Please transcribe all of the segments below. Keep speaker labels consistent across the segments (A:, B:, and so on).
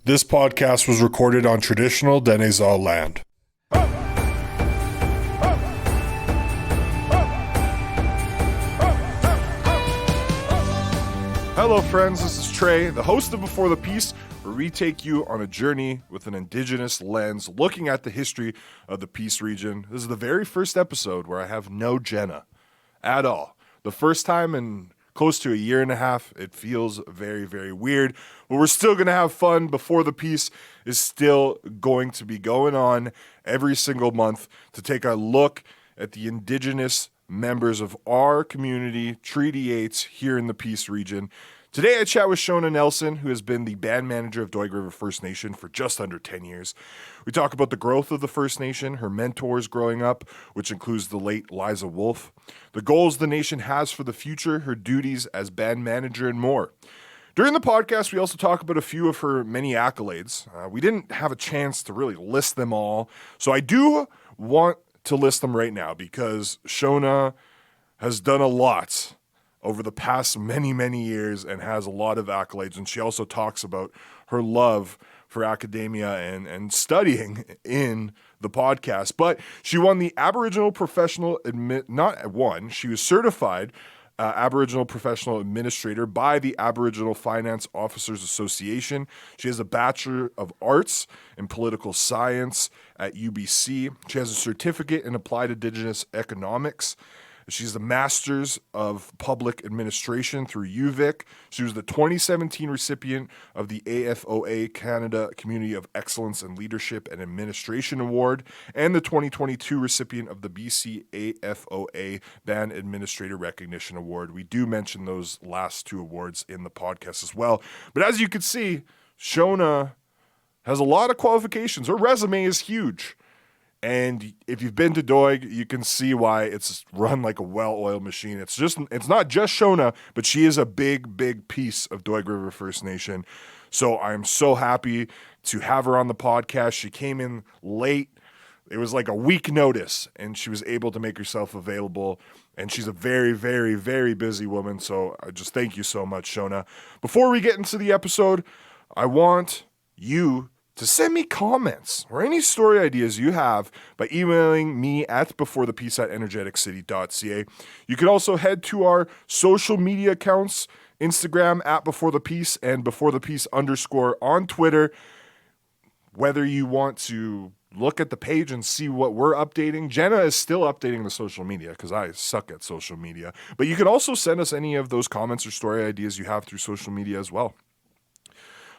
A: This podcast was recorded on traditional Denizal land. Hello friends, this is Trey, the host of Before the Peace, where we take you on a journey with an Indigenous lens looking at the history of the Peace region. This is the very first episode where I have no Jenna at all. The first time in close to a year and a half. It feels very, very weird, but we're still going to have fun. Before the Peace is still going to be going on every single month to take a look at the Indigenous members of our community, Treaty 8s, here in the Peace region. Today I chat with Shona Nelson, who has been the band manager of Doig River First Nation for just under 10 years. We talk about the growth of the First Nation, her mentors growing up, which includes the late Liza Wolfe, the goals the nation has for the future, her duties as band manager, and more. During the podcast, we also talk about a few of her many accolades. We didn't have a chance to really list them all, so I do want to list them right now because Shona has done a lot over the past many, many years and has a lot of accolades. And she also talks about her love for academia and studying in the podcast. But she won the Aboriginal Professional, she was certified Aboriginal Professional Administrator by the Aboriginal Finance Officers Association. She has a Bachelor of Arts in Political Science at UBC. She has a certificate in Applied Indigenous Economics. She's the Master's of Public Administration through UVic. She was the 2017 recipient of the AFOA Canada Community of Excellence in Leadership and Administration Award and the 2022 recipient of the BC AFOA Band Administrator Recognition Award. We do mention those last two awards in the podcast as well. But as you can see, Shona has a lot of qualifications. Her resume is huge. And if you've been to Doig, you can see why it's run like a well-oiled machine. It's not just Shona, but she is a big, big piece of Doig River First Nation. So I'm so happy to have her on the podcast. She came in late. It was like a week notice, and she was able to make herself available. And she's a very, very, very busy woman. So I just thank you so much, Shona. Before we get into the episode, I want you to send me comments or any story ideas you have by emailing me at beforethepeace@energeticcity.ca. You can also head to our social media accounts, Instagram at beforethepeace and beforethepeace_ on Twitter. Whether you want to look at the page and see what we're updating. Jenna is still updating the social media because I suck at social media. But you can also send us any of those comments or story ideas you have through social media as well.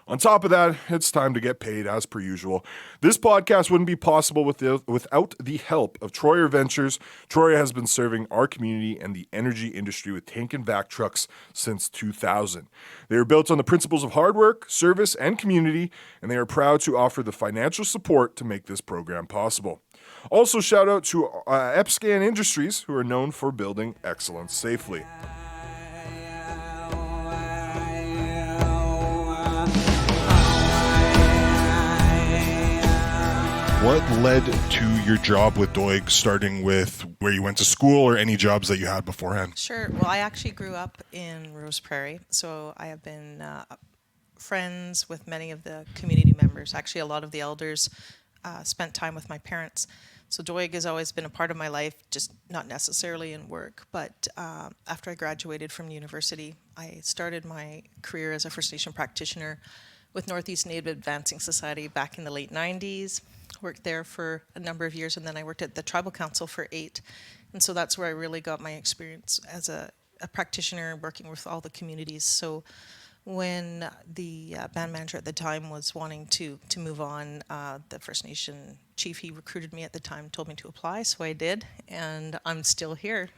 A: On top of that, it's time to get paid as per usual. This podcast wouldn't be possible without the help of Troyer Ventures. Troyer has been serving our community and the energy industry with tank and vac trucks since 2000. They are built on the principles of hard work, service, and community, and they are proud to offer the financial support to make this program possible. Also, shout out to Epscan Industries, who are known for building excellence safely. What led to your job with Doig, starting with where you went to school or any jobs that you had beforehand?
B: Sure. Well, I actually grew up in Rose Prairie, so I have been friends with many of the community members. Actually, a lot of the elders spent time with my parents. So Doig has always been a part of my life, just not necessarily in work. But after I graduated from university, I started my career as a First Nation practitioner with Northeast Native Advancing Society back in the late 90s. Worked there for a number of years, and then I worked at the Tribal Council for 8. And so that's where I really got my experience as a practitioner working with all the communities. So when the band manager at the time was wanting to move on, the First Nation chief, he recruited me at the time, told me to apply, so I did, and I'm still here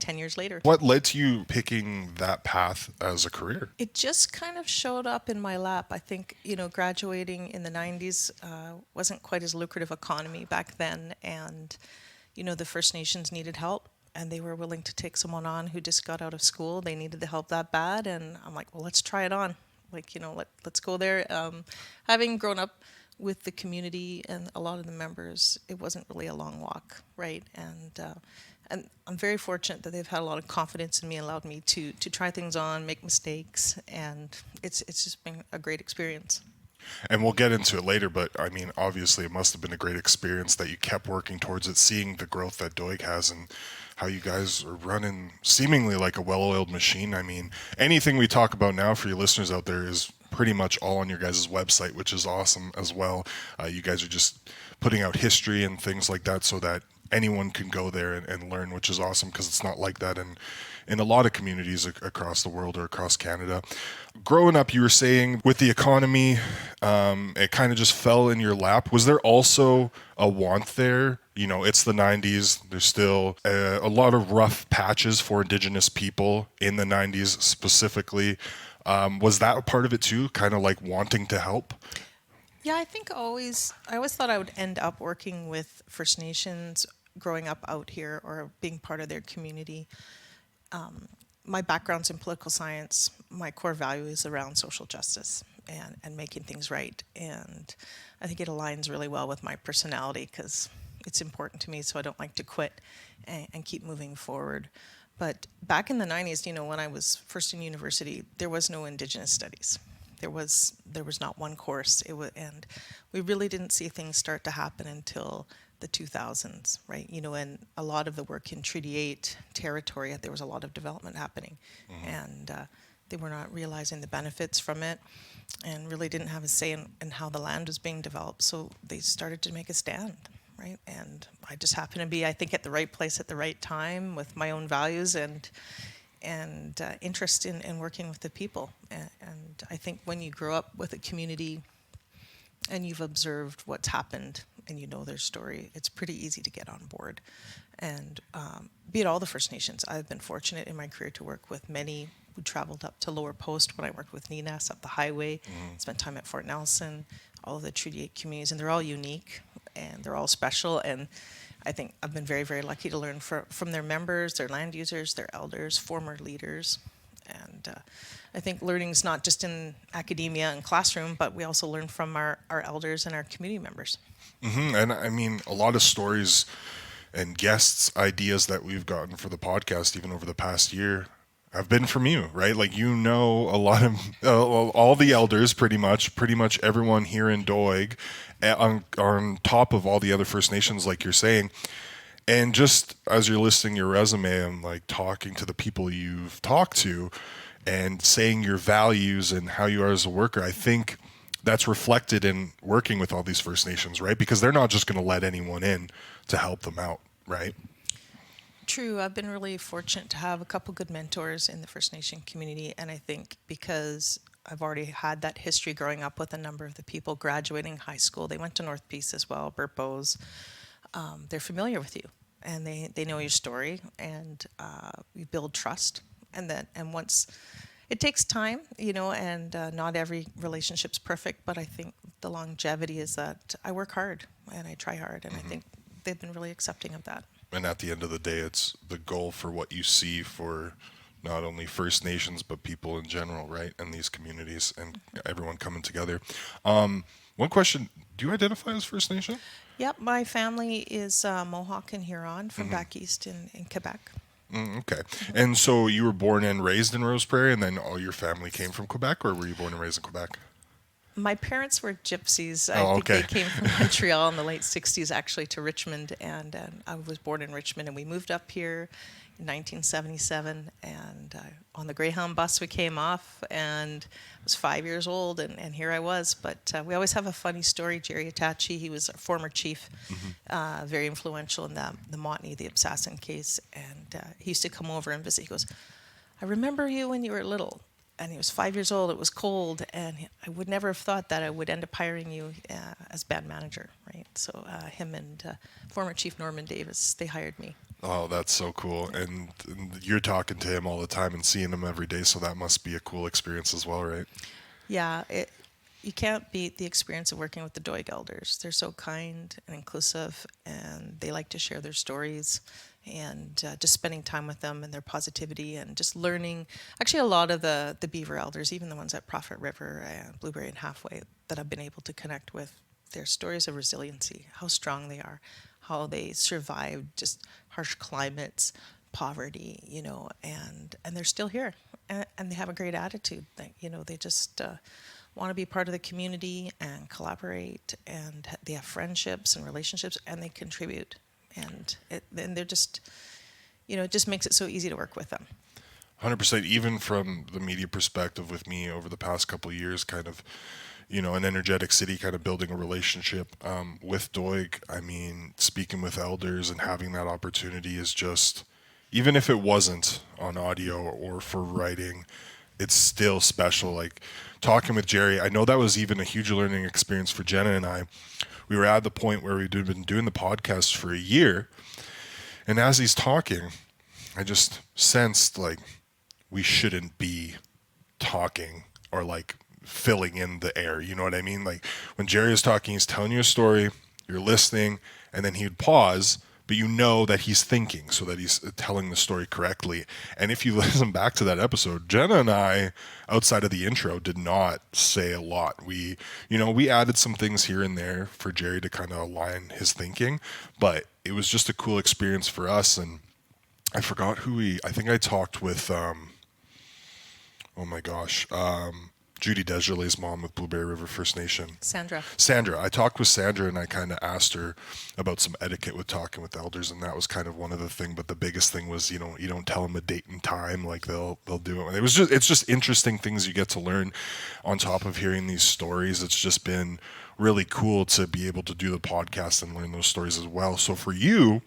B: 10 years later.
A: What led to you picking that path as a career?
B: It just kind of showed up in my lap. I think, graduating in the 90s wasn't quite as lucrative economy back then, and, the First Nations needed help. And they were willing to take someone on who just got out of school. They needed the help that bad. And I'm like, well, let's try it on. Let's go there. Having grown up with the community and a lot of the members, it wasn't really a long walk, right? And I'm very fortunate that they've had a lot of confidence in me and allowed me to try things on, make mistakes. And it's just been a great experience.
A: And we'll get into it later, but I mean, obviously, it must have been a great experience that you kept working towards it, seeing the growth that Doig has and how you guys are running seemingly like a well oiled machine. I mean, anything we talk about now for you listeners out there is pretty much all on your guys' website, which is awesome as well. You guys are just putting out history and things like that so that anyone can go there and learn, which is awesome because it's not like that in a lot of communities across the world or across Canada. Growing up, you were saying with the economy, it kind of just fell in your lap. Was there also a want there? You know, it's the 90s. There's still a lot of rough patches for Indigenous people in the 90s specifically. Was that a part of it too? Kind of like wanting to help?
B: Yeah, I think I always thought I would end up working with First Nations growing up out here or being part of their community. My background's in political science. My core value is around social justice and making things right. And I think it aligns really well with my personality because it's important to me, so I don't like to quit and keep moving forward. But back in the 90s, you know, when I was first in university, there was no Indigenous studies. There was not one course. And we really didn't see things start to happen until the 2000s, right? You know, and a lot of the work in Treaty 8 territory, there was a lot of development happening. Mm-hmm. And they were not realizing the benefits from it and really didn't have a say in how the land was being developed. So they started to make a stand, right? And I just happened to be, I think, at the right place at the right time with my own values and interest in working with the people. And I think when you grow up with a community and you've observed what's happened and you know their story, it's pretty easy to get on board. And be it all the First Nations, I've been fortunate in my career to work with many who traveled up to Lower Post when I worked with Ninas up the highway, spent time at Fort Nelson, all of the Treaty 8 communities, and they're all unique and they're all special. And I think I've been very, very lucky to learn from their members, their land users, their elders, former leaders. And I think learning is not just in academia and classroom, but we also learn from our elders and our community members.
A: Mm-hmm. And I mean, a lot of stories and guests' ideas that we've gotten for the podcast, even over the past year, have been from you, right? Like, you know, a lot of all the elders, pretty much everyone here in Doig, on top of all the other First Nations, like you're saying. And just as you're listing your resume and like talking to the people you've talked to and saying your values and how you are as a worker, I think that's reflected in working with all these First Nations, right? Because they're not just going to let anyone in to help them out, right?
B: True. I've been really fortunate to have a couple good mentors in the First Nation community. And I think because I've already had that history growing up with a number of the people graduating high school, they went to North Peace as well, Burpos. They're familiar with you and they know your story and you build trust. And once it takes time, you know, and not every relationship's perfect, but I think the longevity is that I work hard and I try hard. And I think they've been really accepting of that.
A: And at the end of the day, it's the goal for what you see for not only First Nations, but people in general, right? And these communities and everyone coming together. One question, do you identify as First Nation?
B: Yep, my family is Mohawk and Huron from back east in Quebec.
A: Okay. And so you were born and raised in Rose Prairie, and then all your family came from Quebec, or were you born and raised in Quebec?
B: My parents were gypsies. I think they came from Montreal in the late 60s, actually, to Richmond. And I was born in Richmond, and we moved up here in 1977. And on the Greyhound bus, we came off, and I was 5 years old, and here I was. But we always have a funny story. Jerry Atachi, he was a former chief, very influential in the Montney, the Absassin case. And he used to come over and visit. He goes, "I remember you when you were little." And he was 5 years old. It was cold, and I would never have thought that I would end up hiring you as band manager, right? So him and former Chief Norman Davis, they hired me.
A: Oh, that's so cool. And you're talking to him all the time and seeing him every day, so that must be a cool experience as well, right?
B: Yeah, you can't beat the experience of working with the Doig elders. They're so kind and inclusive, and they like to share their stories. And just spending time with them and their positivity and just learning. Actually, a lot of the Beaver elders, even the ones at Prophet River and Blueberry and Halfway that I've been able to connect with, their stories of resiliency, how strong they are, how they survived just harsh climates, poverty, you know, and they're still here. And they have a great attitude. They just want to be part of the community and collaborate, and they have friendships and relationships, and they contribute, and they're just, it just makes it so easy to work with them.
A: 100%. Even from the media perspective, with me over the past couple of years, kind of, an energetic city, kind of building a relationship with Doig. I mean, speaking with elders and having that opportunity is just, even if it wasn't on audio or for writing, it's still special. Like talking with Jerry, I know that was even a huge learning experience for Jenna and I. We were at the point where we'd been doing the podcast for a year, and as he's talking, I just sensed like we shouldn't be talking or like filling in the air. You know what I mean? Like when Jerry is talking, he's telling you a story, you're listening, and then he'd pause, but you know that he's thinking so that he's telling the story correctly. And if you listen back to that episode, Jenna and I, outside of the intro, did not say a lot. We added some things here and there for Jerry to kind of align his thinking, but it was just a cool experience for us. And I forgot I think I talked with, Judy Desjardins' mom with Blueberry River First Nation. Sandra. I talked with Sandra, and I kind of asked her about some etiquette with talking with elders, and that was kind of one of the things. But the biggest thing was, you don't tell them a date and time, like they'll do it. It's just interesting things you get to learn on top of hearing these stories. It's just been really cool to be able to do the podcast and learn those stories as well. So for you,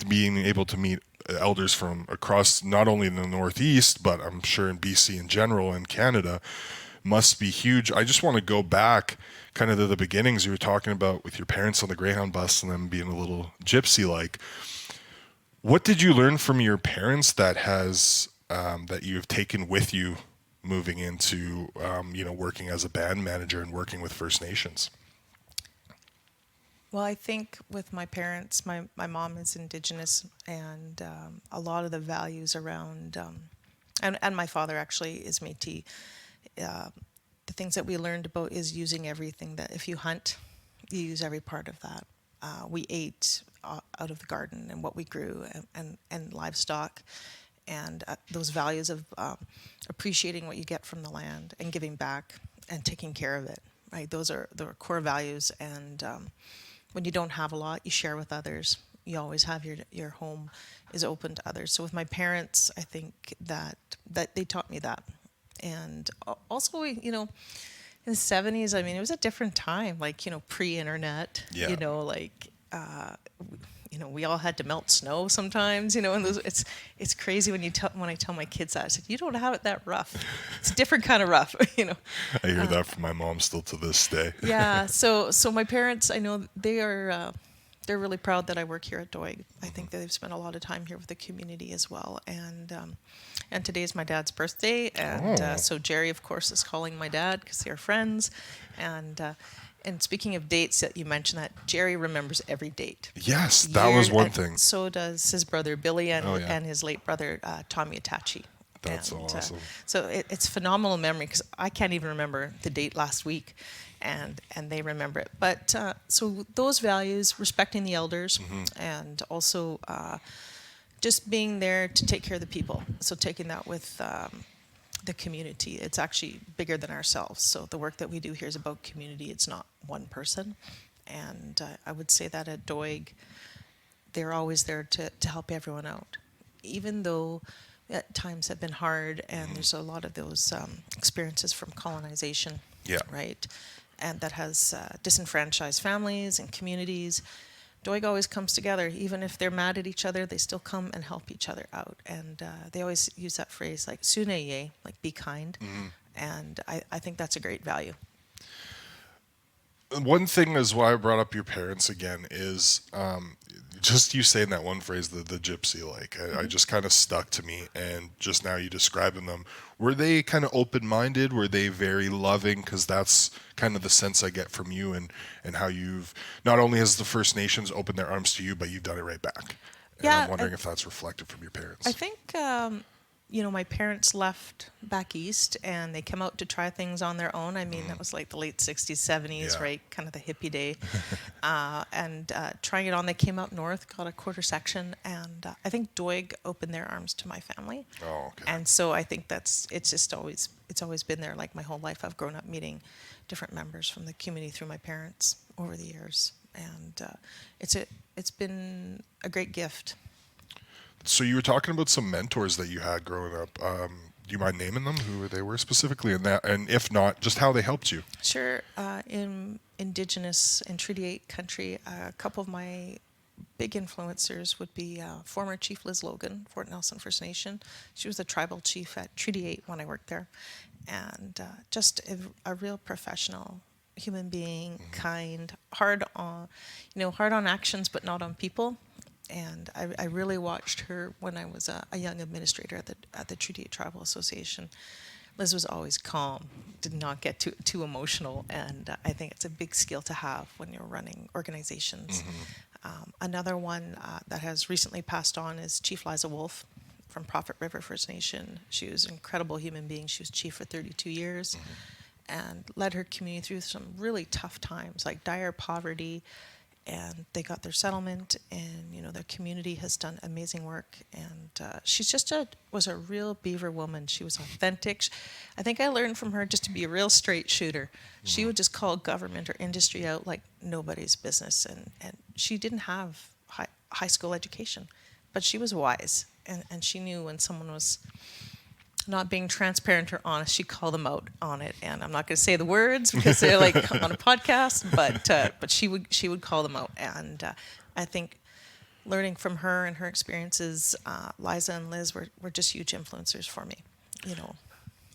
A: being able to meet elders from across not only the Northeast, but I'm sure in BC in general and Canada, must be huge. I just want to go back kind of to the beginnings you were talking about with your parents on the Greyhound bus and them being a little gypsy like. What did you learn from your parents that that you have taken with you moving into working as a band manager and working with First Nations?
B: Well, I think with my parents, my mom is Indigenous, and a lot of the values around, and my father actually is Métis. The things that we learned about is using everything. That if you hunt, you use every part of that. We ate out of the garden and what we grew, and livestock, and those values of appreciating what you get from the land and giving back and taking care of it. Right, those are the core values. And when you don't have a lot, you share with others. You always have your home is open to others. So with my parents, I think that they taught me that. And also, in the 70s, I mean, it was a different time, like, pre-internet,
A: yeah.
B: We all had to melt snow sometimes, and it's crazy when I tell my kids that. I said, you don't have it that rough. It's a different kind of rough,
A: I hear that from my mom still to this day.
B: Yeah. So my parents, I know they're really proud that I work here at Doig. I think that they've spent a lot of time here with the community as well. And today is my dad's birthday. And so Jerry, of course, is calling my dad because they're friends. And speaking of dates that you mentioned, that Jerry remembers every date.
A: Yes, that was one thing.
B: So does his brother Billy and his late brother Tommy Atachi.
A: That's awesome.
B: So it's phenomenal memory because I can't even remember the date last week, and they remember it. But so those values, respecting the elders, and also just being there to take care of the people. So taking that with the community. It's actually bigger than ourselves. So the work that we do here is about community. It's not one person. And I would say that at Doig, they're always there to help everyone out. Even though at times have been hard, and there's a lot of those experiences from colonization, right? And that has disenfranchised families and communities. Doig always comes together. Even if they're mad at each other, they still come and help each other out. And they always use that phrase, like, "Suneye," like, be kind. And I think that's a great value.
A: One thing is why I brought up your parents again is just you saying that one phrase, the gypsy, like, I just kind of stuck to me. And just now you describing them, were they kind of open-minded? Were they very loving? Because that's kind of the sense I get from you, and how you've, not only has the First Nations opened their arms to you, but you've done it right back. And I'm wondering if that's reflected from your parents.
B: I think my parents left back east and they came out to try things on their own. I mean, that was like the late 60s, 70s,
A: Yeah.
B: right? Kind of the hippie day. And trying it on, they came out north, got a quarter section. And I think Doig opened their arms to my family.
A: Oh, okay.
B: And so I think it's always been there. Like my whole life, I've grown up meeting different members from the community through my parents over the years. And it's been a great gift.
A: So you were talking about some mentors that you had growing up. Do you mind naming them, who they were specifically, and if not, just how they helped you?
B: Sure. In Indigenous and Treaty 8 country, a couple of my big influencers would be former Chief Liz Logan, Fort Nelson First Nation. She was the tribal chief at Treaty 8 when I worked there. And just a real professional human being, kind, hard on actions, but not on people. And I really watched her when I was a young administrator at the Treaty 8 Tribal Association. Liz was always calm, did not get too emotional, and I think it's a big skill to have when you're running organizations. Another one that has recently passed on is Chief Liza Wolfe from Doig River First Nation. She was an incredible human being. She was chief for 32 years and led her community through some really tough times, like dire poverty. And they got their settlement, and their community has done amazing work. And she's was a real beaver woman. She was authentic. I think I learned from her just to be a real straight shooter. She would just call government or industry out like nobody's business. And she didn't have high school education, but she was wise, and she knew when someone was not being transparent or honest. She called them out on it, and I'm not going to say the words because they're like on a podcast, but she would call them out. And I think learning from her and her experiences, Liza and Liz were just huge influencers for me.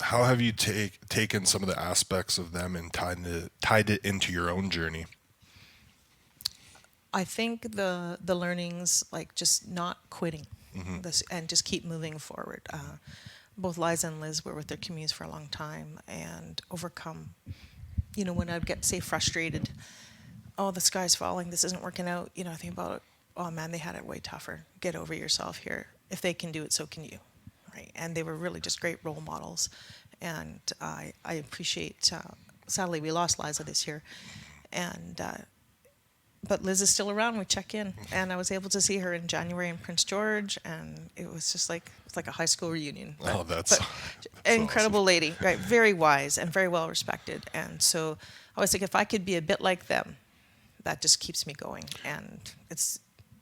A: How have you taken some of the aspects of them and tied it into your own journey?
B: I think the learnings, like just not quitting this and just keep moving forward. Both Liza and Liz were with their communities for a long time and overcome, when I'd get, say, frustrated, oh, the sky's falling, this isn't working out, I think about, oh man, they had it way tougher. Get over yourself here. If they can do it, so can you, right? And they were really just great role models. And I appreciate, sadly, we lost Liza this year. And but Liz is still around. We check in, and I was able to see her in January in Prince George, and it was just like a high school reunion.
A: That's
B: incredible
A: awesome.
B: lady, right? Very wise and very well respected. And so I was like, if I could be a bit like them, that just keeps me going. And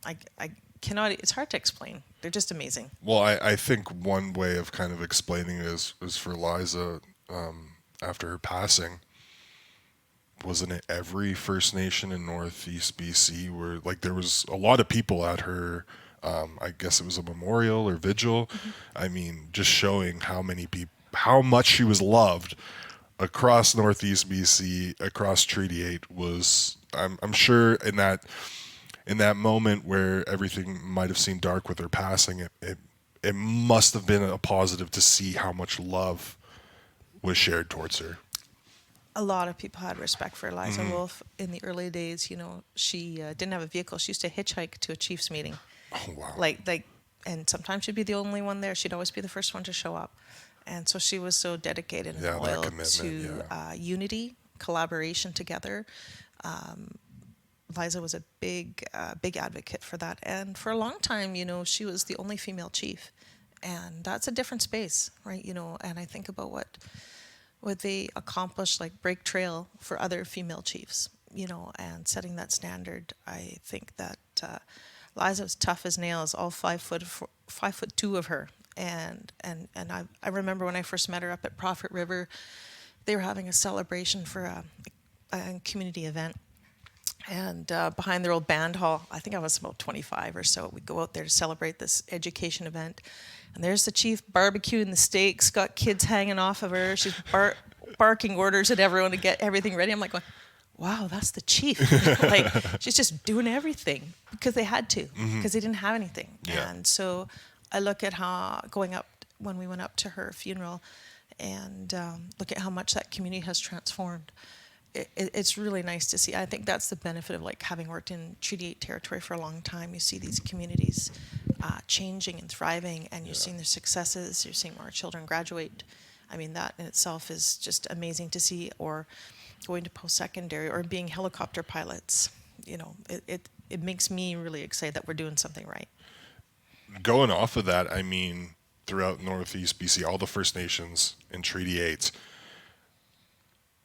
B: I cannot. It's hard to explain. They're just amazing.
A: Well, I think one way of kind of explaining it is for Liza, after her passing. Wasn't it every First Nation in Northeast BC where like there was a lot of people at her, I guess it was a memorial or vigil. I mean, just showing how much she was loved across Northeast BC, across Treaty 8 was, I'm sure in that moment where everything might have seemed dark with her passing, it must have been a positive to see how much love was shared towards her.
B: A lot of people had respect for Liza Wolfe in the early days. She didn't have a vehicle. She used to hitchhike to a chief's meeting.
A: Oh, wow.
B: Like, and sometimes she'd be the only one there. She'd always be the first one to show up. And so she was so dedicated and loyal to unity, collaboration together. Liza was a big advocate for that. And for a long time, she was the only female chief. And that's a different space, right? And I think about what they accomplished, like break trail for other female chiefs, and setting that standard. I think that Liza was tough as nails, all 5'2" of her. And I remember when I first met her up at Doig River, they were having a celebration for a community event. And behind their old band hall, I think I was about 25 or so, we'd go out there to celebrate this education event. And there's the chief barbecuing the steaks, got kids hanging off of her. She's barking orders at everyone to get everything ready. I'm like going, wow, that's the chief. Like, she's just doing everything because they had to, because they didn't have anything.
A: Yeah.
B: And so I look at how when we went up to her funeral and look at how much that community has transformed. It's really nice to see. I think that's the benefit of like having worked in Treaty 8 territory for a long time. You see these communities changing and thriving, and you're seeing their successes, you're seeing our children graduate. I mean, that in itself is just amazing to see, or going to post-secondary or being helicopter pilots. You know, it makes me really excited that we're doing something right.
A: Going off of that, I mean, throughout Northeast BC, all the First Nations in Treaty 8,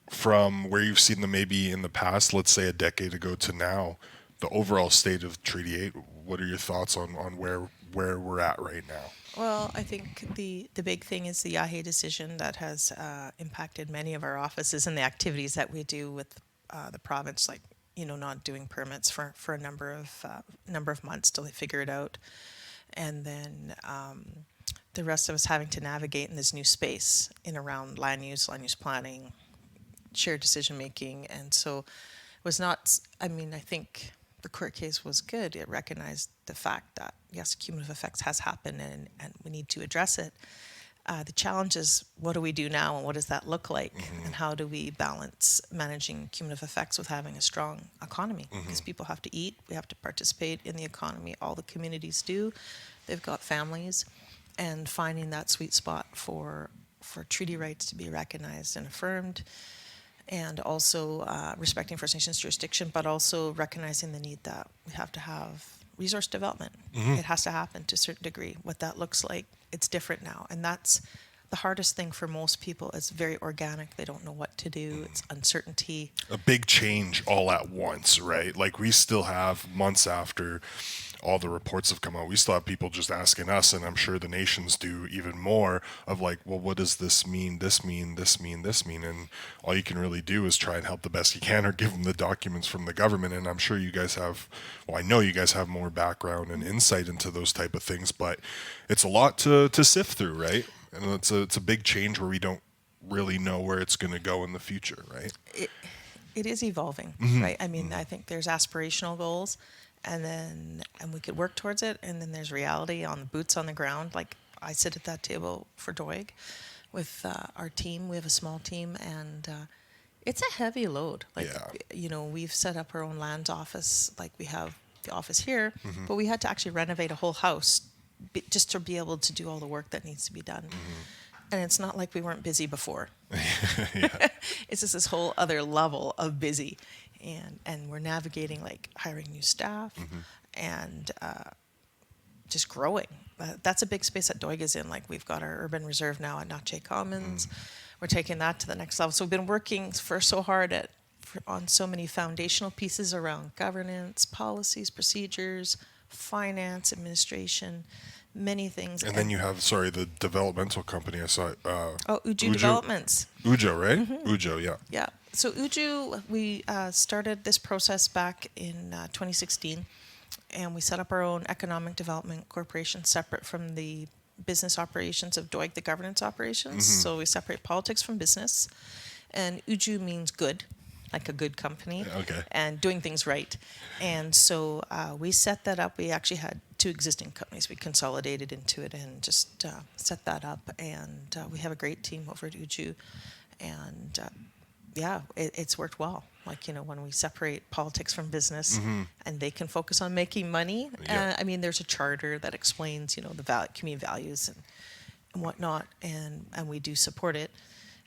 A: from where you've seen them maybe in the past, let's say a decade ago to now, the overall state of Treaty 8, what are your thoughts on where we're at right now?
B: Well, I think the big thing is the Yahe decision that has impacted many of our offices and the activities that we do with the province, like, you know, not doing permits for a number of months till they figure it out. And then the rest of us having to navigate in this new space in around land use planning, shared decision making. And so it was not, I mean, I think the court case was good. It recognized the fact that, yes, cumulative effects has happened and we need to address it. The challenge is, what do we do now and what does that look like? And how do we balance managing cumulative effects with having a strong economy? Because people have to eat, we have to participate in the economy. All the communities do. They've got families. And finding that sweet spot for treaty rights to be recognized and affirmed, and also respecting First Nations jurisdiction, but also recognizing the need that we have to have resource development. It has to happen to a certain degree. What that looks like, it's different now. And that's the hardest thing for most people. It's very organic. They don't know what to do. It's uncertainty.
A: A big change all at once, right? Like, we still have, months after all the reports have come out, we still have people just asking us, and I'm sure the nations do even more, of like, well, what does this mean, this mean, this mean, this mean? And all you can really do is try and help the best you can, or give them the documents from the government. And I'm sure you guys have, well, I know you guys have more background and insight into those type of things, but it's a lot to sift through, right? And it's a big change where we don't really know where it's going to go in the future, right?
B: It is evolving, right? I mean, I think there's aspirational goals, and we could work towards it, and then there's reality on the boots on the ground. Like, I sit at that table for Doig with our team. We have a small team, and it's a heavy load. Like, you know, we've set up our own lands office, like we have the office here, but we had to actually renovate a whole house just to be able to do all the work that needs to be done. And it's not like we weren't busy before. It's just this whole other level of busy. And we're navigating, like, hiring new staff and just growing. That's a big space that Doig is in. Like, we've got our urban reserve now at Natchez Commons. We're taking that to the next level. So we've been working so hard on so many foundational pieces around governance, policies, procedures, finance, administration, many things.
A: And then you have, the developmental company I saw.
B: Uju Developments.
A: Ujo, right? Ujo, yeah.
B: Yeah. So Uju, we started this process back in 2016, and we set up our own economic development corporation separate from the business operations of Doig, the governance operations. So we separate politics from business, and Uju means good, like a good company, and doing things right. And so we set that up. We actually had 2 existing companies. We consolidated into it and just set that up. And we have a great team over at Uju. And it's worked well. Like, you know, when we separate politics from business and they can focus on making money. I mean, there's a charter that explains, you know, the community values and whatnot. And we do support it.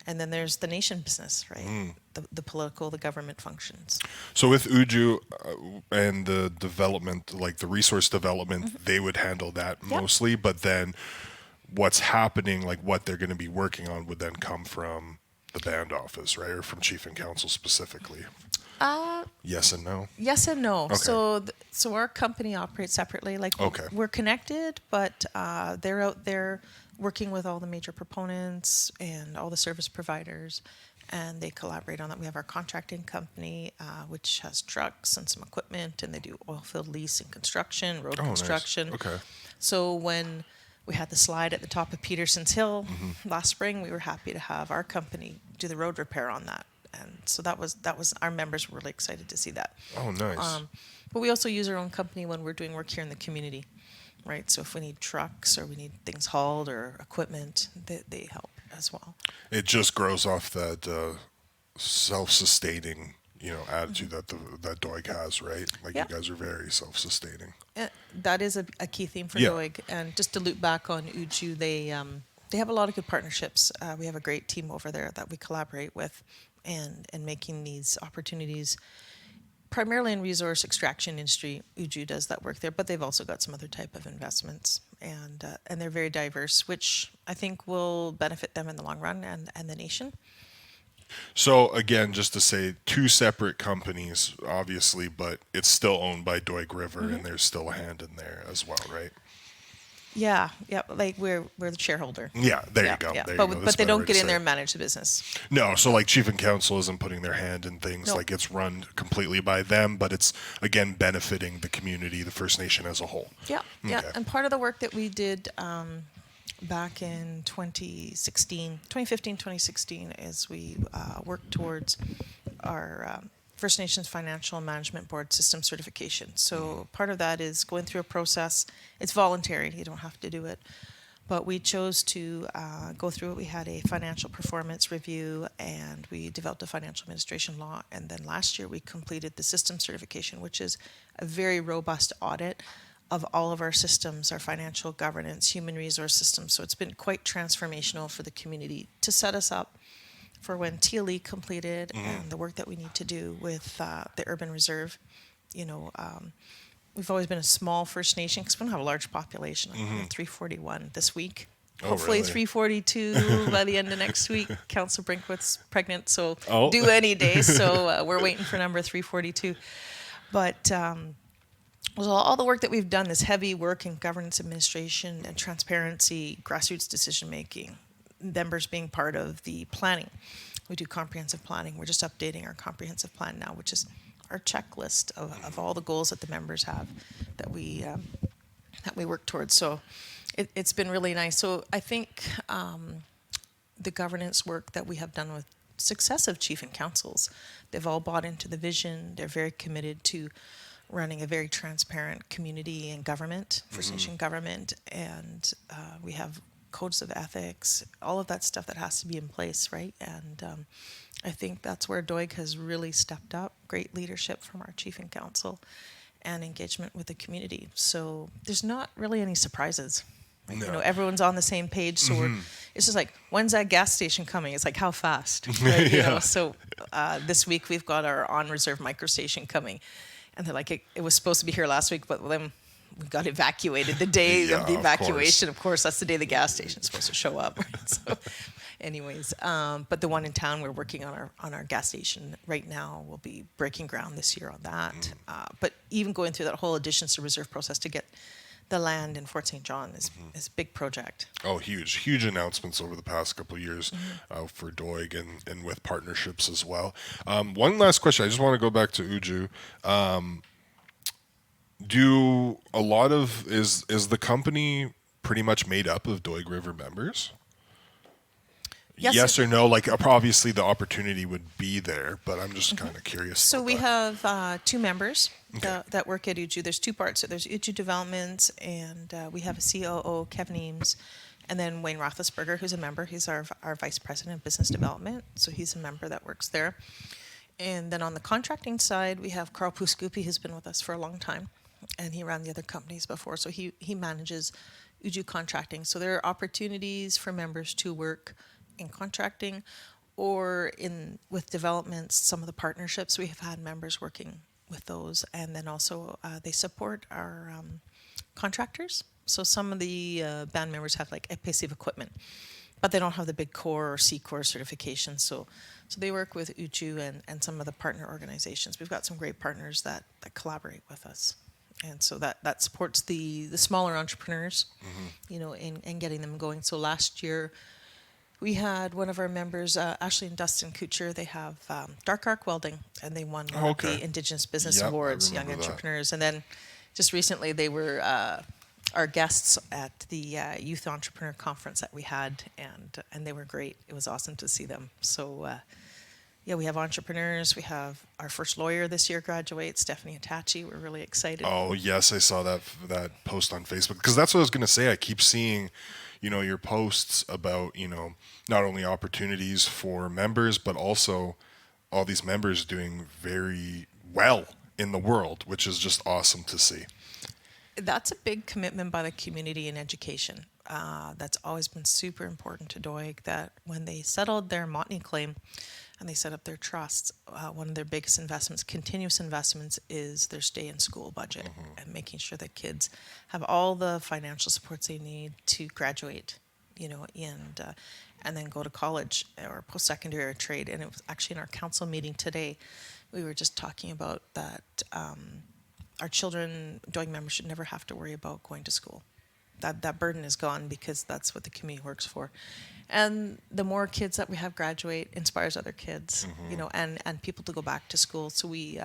B: And then there's the nation business, right? The political, the government functions.
A: So with Uju and the development, like the resource development, they would handle that mostly. But then what's happening, like what they're going to be working on, would then come from the band office, right? Or from Chief and Council specifically? Yes and no?
B: Yes and no.
A: Okay.
B: So our company operates separately. Like, we're connected, but they're out there working with all the major proponents and all the service providers, and they collaborate on that. We have our contracting company, which has trucks and some equipment, and they do oil field lease and construction, road construction.
A: Nice. Okay.
B: So when we had the slide at the top of Peterson's Hill last spring, we were happy to have our company do the road repair on that. And so that was our members were really excited to see that.
A: Oh, nice.
B: But we also use our own company when we're doing work here in the community, right? So if we need trucks or we need things hauled or equipment, they help as well.
A: It just grows off that self-sustaining, attitude that that Doig has, right? Like
B: Yeah.
A: you guys are very self-sustaining.
B: That is a key theme for
A: Yeah.
B: Doig. And just to loop back on Uju, they have a lot of good partnerships. We have a great team over there that we collaborate with, and making these opportunities primarily in resource extraction industry. Uju does that work there, but they've also got some other type of investments, and they're very diverse, which I think will benefit them in the long run, and the nation.
A: So again, just to say, two separate companies, obviously, but it's still owned by Doig River, and there's still a hand in there as well, right?
B: Yeah, yeah, like we're the shareholder.
A: Yeah, there
B: Yeah,
A: you go.
B: yeah.
A: There
B: But
A: you go.
B: but
A: That's
B: they
A: a better
B: don't
A: way
B: get
A: to
B: in
A: say
B: there
A: it.
B: and manage the business.
A: No, so like chief and council isn't putting their hand in things.
B: No.
A: Like it's run completely by them, but it's again benefiting the community, the First Nation as a whole.
B: Yeah, yeah.
A: Okay.
B: And part of the work that we did back in 2015, 2016, is we worked towards our First Nations Financial Management Board system certification. So part of that is going through a process. It's voluntary. You don't have to do it. But we chose to go through it. We had a financial performance review, and we developed a financial administration law. And then last year we completed the system certification, which is a very robust audit of all of our systems, our financial governance, human resource systems. So it's been quite transformational for the community to set us up for when TLE completed and the work that we need to do with the urban reserve. We've always been a small First Nation because we don't have a large population. Like we're 341 this week.
A: Oh,
B: Hopefully
A: really?
B: 342 by the end of next week. Council Brinkworth's pregnant, so
A: Oh.
B: due any day. So we're waiting for number 342. But all the work that we've done, this heavy work in governance administration and transparency, grassroots decision making, members being part of the planning. We do comprehensive planning. We're just updating our comprehensive plan now, which is our checklist of all the goals that the members have that we work towards. So it's been really nice. So I think the governance work that we have done with successive chief and councils, they've all bought into the vision. They're very committed to running a very transparent community and government, First Nation government, and we have codes of ethics, all of that stuff that has to be in place, right? And I think that's where Doig has really stepped up. Great leadership from our chief and council, and engagement with the community. So there's not really any surprises. Right?
A: No.
B: Everyone's on the same page. So it's just like, when's that gas station coming? It's like, how fast? Right? So this week we've got our on reserve micro station coming, and they're like, it was supposed to be here last week, but then we got evacuated the day
A: Yeah,
B: of the
A: of
B: evacuation. Of course, that's the day the gas station is supposed to show up. Right? So, anyways, but the one in town, we're working on our gas station right now. We'll be breaking ground this year on that. But even going through that whole additions to reserve process to get the land in Fort St. John is a big project.
A: Oh, huge announcements over the past couple of years for Doig and with partnerships as well. One last question. I just want to go back to Uju. Is the company pretty much made up of Doig River members? Yes or no? Like obviously the opportunity would be there, but I'm just kind of curious.
B: So
A: about
B: we
A: that.
B: have two members that work at Uju. There's two parts. So there's Uju Development, and we have a COO, Kevin Eames, and then Wayne Roethlisberger, who's a member. He's our Vice President of Business Development, so he's a member that works there. And then on the contracting side, we have Carl Puskupi, who's been with us for a long time, and he ran the other companies before, so he manages Uju Contracting. So there are opportunities for members to work in contracting or with developments. Some of the partnerships we have had members working with those, and then also they support our contractors. So some of the band members have like EPICIV equipment, but they don't have the big core or C Core certification. So they work with Uju and some of the partner organizations. We've got some great partners that collaborate with us. And so that supports the smaller entrepreneurs, in getting them going. So last year, we had one of our members, Ashley and Dustin Kucher. They have Dark Arc Welding, and they won one of the Indigenous Business
A: Yep, I
B: Awards, Young
A: remember that.
B: Entrepreneurs. And then just recently, they were our guests at the Youth Entrepreneur Conference that we had, and they were great. It was awesome to see them. So, we have entrepreneurs. We have our first lawyer this year graduate, Stephanie Atachi. We're really excited.
A: Oh yes, I saw that post on Facebook, because that's what I was going to say. I keep seeing, your posts about, not only opportunities for members, but also all these members doing very well in the world, which is just awesome to see.
B: That's a big commitment by the community in education. That's always been super important to Doig, that when they settled their Montney claim and they set up their trusts, one of their biggest investments, continuous investments, is their stay in school budget and making sure that kids have all the financial supports they need to graduate, and then go to college or post-secondary or trade. And it was actually in our council meeting today, we were just talking about that. Our children, Doig members, should never have to worry about going to school. That burden is gone, because that's what the community works for. And the more kids that we have graduate inspires other kids, and people to go back to school. So we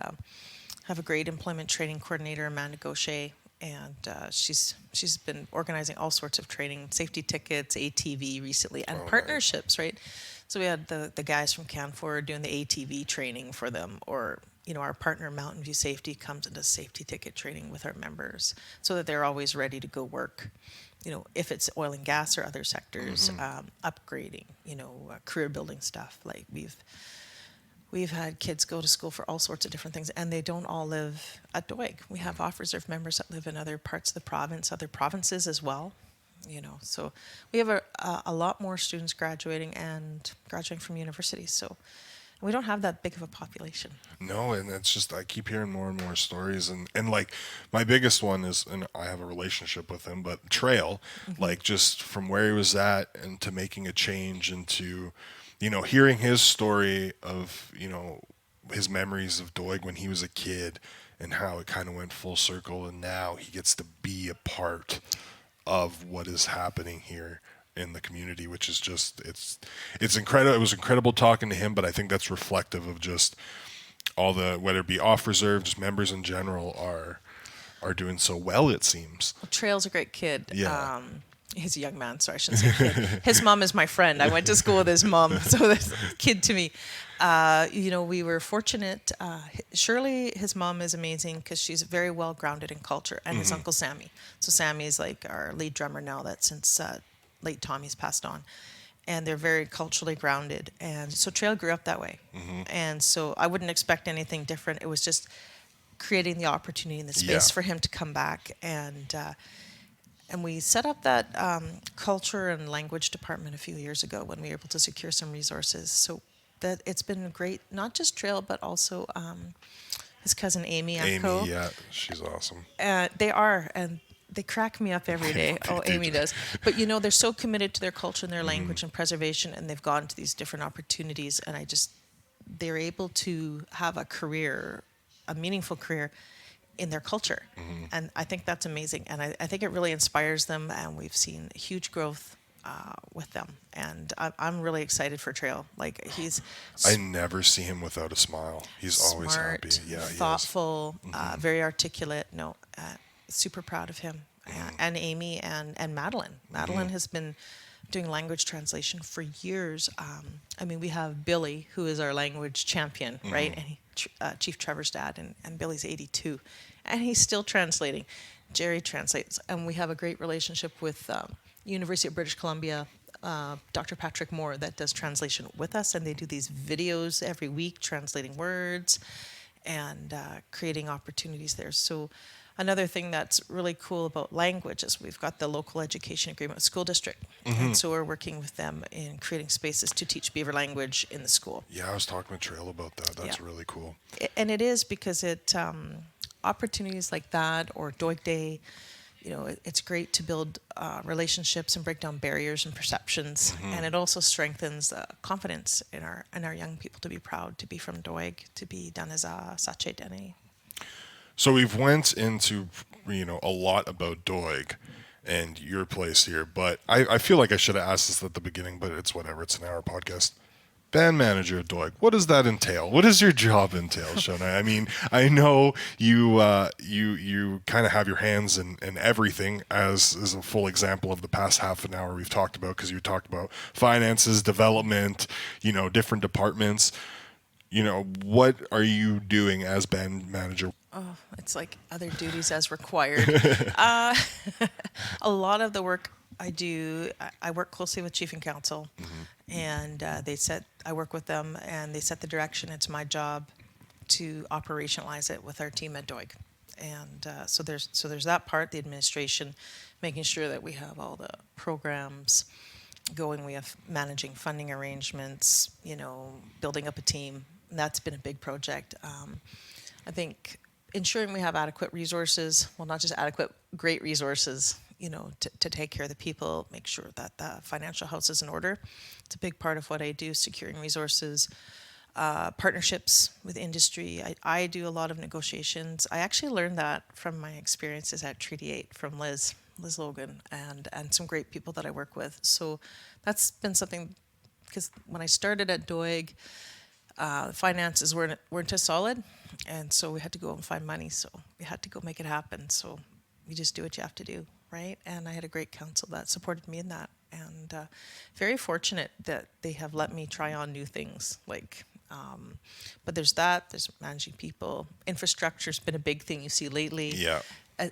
B: have a great employment training coordinator, Amanda Gaucher, and she's been organizing all sorts of training, safety tickets, ATV recently, and partnerships, right? So we had the guys from Canfor doing the ATV training for them, or our partner Mountain View Safety comes and does safety ticket training with our members, so that they're always ready to go work. If it's oil and gas or other sectors, upgrading, career building stuff. Like we've had kids go to school for all sorts of different things, and they don't all live at Doig. We have off-reserve members that live in other parts of the province, other provinces as well. So we have a lot more students graduating from universities. So we don't have that big of a population.
A: No, and it's just, I keep hearing more and more stories, and like my biggest one is, and I have a relationship with him, but Trail, like just from where he was at and to making a change into, hearing his story of, his memories of Doig when he was a kid and how it kind of went full circle, and now he gets to be a part of what is happening here in the community, which is just, it's incredible. It was incredible talking to him, but I think that's reflective of just all the, whether it be off reserve, just members in general are doing so well, it seems.
B: Well, Trail's a great kid.
A: Yeah.
B: He's a young man, so I shouldn't say kid. His mom is my friend. I went to school with his mom, so this kid to me. We were fortunate. Shirley, his mom, is amazing because she's very well grounded in culture, and his uncle Sammy. So Sammy is like our lead drummer now, that since late Tommy's passed on, and they're very culturally grounded. And so Trail grew up that way, and so I wouldn't expect anything different. It was just creating the opportunity and the space for him to come back, and we set up that culture and language department a few years ago when we were able to secure some resources. So that it's been great, not just Trail, but also his cousin Amy.
A: Amy, yeah, she's awesome.
B: They are, and they crack me up every day. Oh, Amy does. But they're so committed to their culture and their language and preservation, and they've gone to these different opportunities, and they're able to have a career, a meaningful career in their culture. And I think that's amazing. And I think it really inspires them, and we've seen huge growth with them. And I'm really excited for Trail. Like,
A: I never see him without a smile. He's
B: smart,
A: always happy. Yeah,
B: thoughtful, very articulate. Super proud of him. And Amy and Madeline. Madeline has been doing language translation for years. We have Billy, who is our language champion, right? And Chief Trevor's dad, and Billy's 82. And he's still translating. Jerry translates. And we have a great relationship with University of British Columbia, Dr. Patrick Moore, that does translation with us. And they do these videos every week, translating words and creating opportunities there. So another thing that's really cool about language is we've got the local education agreement with school district. And so we're working with them in creating spaces to teach Beaver language in the school.
A: Yeah, I was talking with Trail about that. That's really cool.
B: And it is, because opportunities like that, or Doig Day, it's great to build relationships and break down barriers and perceptions. And it also strengthens confidence in our young people to be proud to be from Doig, to be done as a Sache Dene.
A: So we've went into, a lot about Doig and your place here, but I feel like I should have asked this at the beginning, but it's whatever. It's an hour podcast. Band manager at Doig, what does that entail? What does your job entail, Shona? I know you kind of have your hands in everything, as is a full example of the past half an hour we've talked about, because you talked about finances, development, different departments. What are you doing as band manager?
B: Oh, it's like other duties as required. A lot of the work I do. I work closely with chief and council, and I work with them, and they set the direction. It's my job to operationalize it with our team at Doig. And so there's that part, the administration, making sure that we have all the programs going. We have managing funding arrangements, building up a team. And that's been a big project. I think ensuring we have adequate resources, well, not just adequate, great resources, to take care of the people, make sure that the financial house is in order. It's a big part of what I do, securing resources, partnerships with industry. I do a lot of negotiations. I actually learned that from my experiences at Treaty 8 from Liz Logan, and some great people that I work with. So that's been something, because when I started at Doig, finances weren't as solid, and so we had to go and find money. So we had to go make it happen. So you just do what you have to do, right? And I had a great council that supported me in that, and very fortunate that they have let me try on new things. But there's managing people. Infrastructure's been a big thing you see lately.
A: Yeah.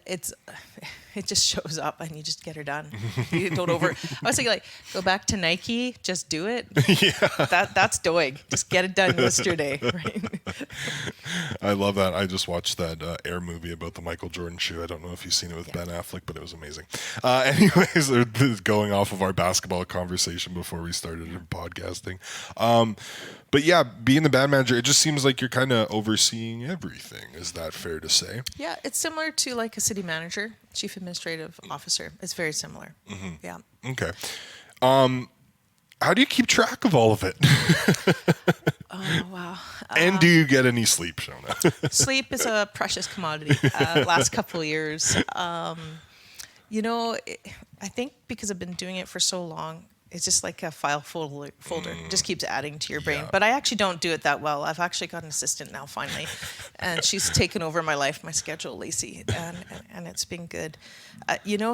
B: It just shows up and you just get her done. You don't I was thinking, go back to Nike, just do it. Yeah. That's Doig. Just get it done yesterday, right?
A: I love that. I just watched that Air movie about the Michael Jordan shoe. I don't know if you've seen it with Ben Affleck, but it was amazing. Anyways, going off of our basketball conversation before we started podcasting. But yeah, being the band manager, it just seems like you're kind of overseeing everything. Is that fair to say?
B: Yeah, it's similar to like a city manager, chief administrative officer. It's very similar. Mm-hmm. Yeah.
A: Okay. How do you keep track of all of it?
B: Oh, wow.
A: And do you get any sleep, Shona?
B: Sleep is a precious commodity. Last couple of years. I think because I've been doing it for so long, it's just like a file folder. It just keeps adding to your brain.
A: Yeah.
B: But I actually don't do it that well. I've actually got an assistant now, finally. And she's taken over my life, my schedule, Lacey. And it's been good.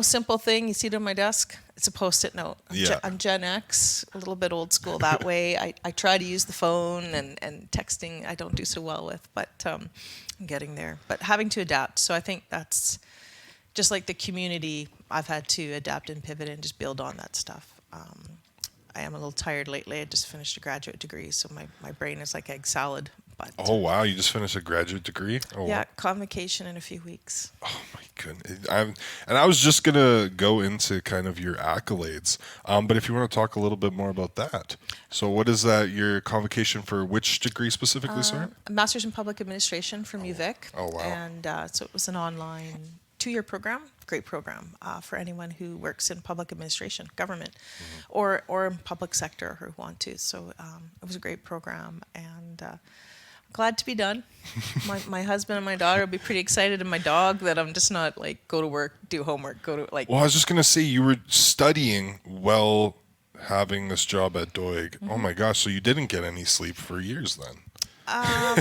B: Simple thing, you see it on my desk? It's a Post-it note. I'm Gen X, a little bit old school that way. I try to use the phone and texting I don't do so well with. But I'm getting there. But having to adapt. So I think that's just like the community, I've had to adapt and pivot and just build on that stuff. I am a little tired lately. I just finished a graduate degree, so my brain is like egg salad. But
A: oh, wow. You just finished a graduate degree? Oh,
B: yeah, convocation in a few weeks.
A: Oh, my goodness. And I was just going to go into kind of your accolades, but if you want to talk a little bit more about that. So what is that, your convocation for which degree specifically, sorry?
B: A Master's in Public Administration from UVic.
A: Oh, wow.
B: And so it was an online 2-year program, great program for anyone who works in public administration, government, or in public sector who want to. So it was a great program, and glad to be done. My husband and my daughter will be pretty excited, and my dog, that I'm just not like go to work, do homework, Well, I
A: was just gonna say, you were studying while having this job at Doig. Oh my gosh! So you didn't get any sleep for years then?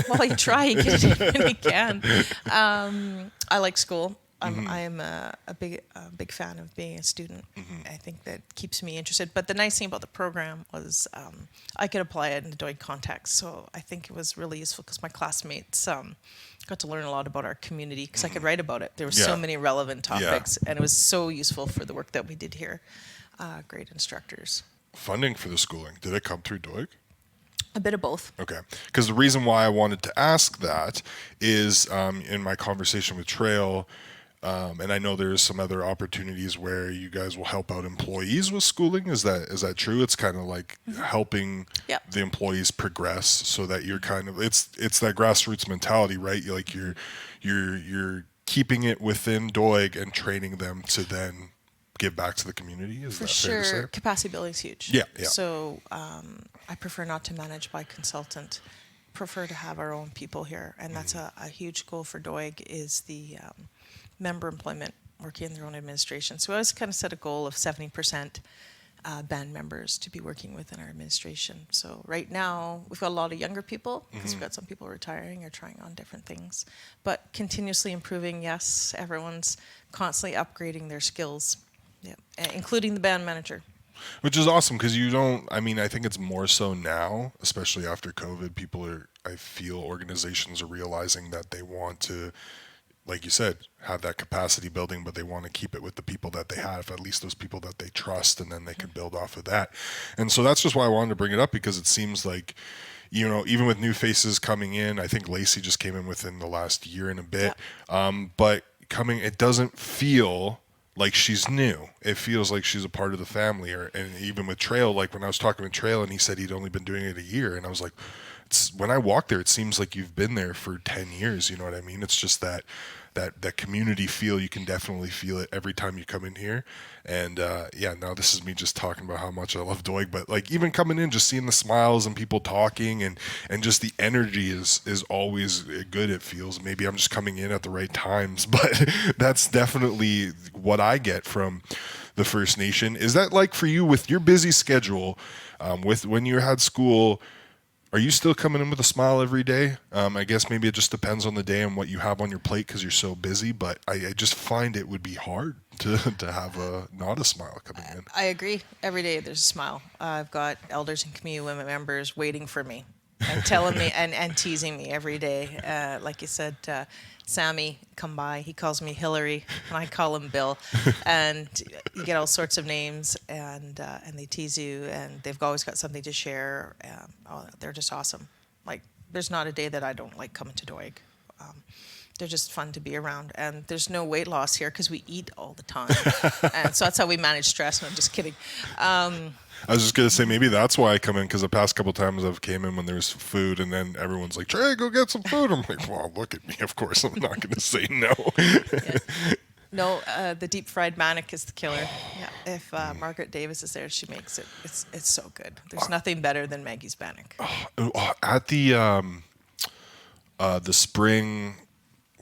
B: Well, you try, you get it when you can. I like school. I am a big fan of being a student. I think that keeps me interested. But the nice thing about the program was I could apply it in the Doig context. So I think it was really useful because my classmates got to learn a lot about our community because I could write about it. There were so many relevant topics, and it was so useful for the work that we did here. Great instructors.
A: Funding for the schooling, did it come through Doig?
B: A bit of both.
A: Okay. Because the reason why I wanted to ask that is in my conversation with Trail, and I know there's some other opportunities where you guys will help out employees with schooling. Is that true? It's kind of like helping the employees progress so that you're kind of it's that grassroots mentality, right? You're keeping it within Doig and training them to then give back to the community. Is
B: For
A: that
B: sure.
A: fair to say?
B: Capacity building is huge.
A: Yeah.
B: So I prefer not to manage by consultant. Prefer to have our own people here, and that's a huge goal for Doig is the member employment, working in their own administration. So I always kind of set a goal of 70% band members to be working within our administration. So right now we've got a lot of younger people because we've got some people retiring or trying on different things, but continuously improving. Yes, everyone's constantly upgrading their skills, including the band manager.
A: Which is awesome because I think it's more so now, especially after COVID, I feel organizations are realizing that they want to like you said, have that capacity building, but they want to keep it with the people that they have, at least those people that they trust, and then they can build off of that. And so that's just why I wanted to bring it up, because it seems like, even with new faces coming in, I think Lacey just came in within the last year and a bit. But it doesn't feel like she's new. It feels like she's a part of the family. And even with Trail, like when I was talking with Trail and he said he'd only been doing it a year, and I was like, when I walk there, it seems like you've been there for 10 years. You know what I mean? It's just that community feel. You can definitely feel it every time you come in here. And now this is me just talking about how much I love Doig, but like even coming in, just seeing the smiles and people talking and just the energy is always good. It feels, maybe I'm just coming in at the right times, but that's definitely what I get from the First Nation. Is that like for you with your busy schedule, with when you had school? Are you still coming in with a smile every day? I guess maybe it just depends on the day and what you have on your plate because you're so busy, but I just find it would be hard to have not a smile coming in.
B: I agree. Every day there's a smile. I've got elders and community women members waiting for me and telling me and teasing me every day. Like you said, Sammy, come by. He calls me Hillary, and I call him Bill. And you get all sorts of names, and they tease you, and they've always got something to share. They're just awesome. Like, there's not a day that I don't like coming to Doig. They're just fun to be around, and there's no weight loss here because we eat all the time, and so that's how we manage stress. No, I'm just kidding.
A: I was just gonna say maybe that's why I come in, because the past couple times I've came in when there's food, and then everyone's like, "Trey, go get some food." I'm like, "Well, look at me. Of course, I'm not gonna say no."
B: Yeah. No, the deep fried bannock is the killer. Yeah, if Margaret Davis is there, she makes it. It's so good. There's nothing better than Maggie's bannock.
A: At the spring.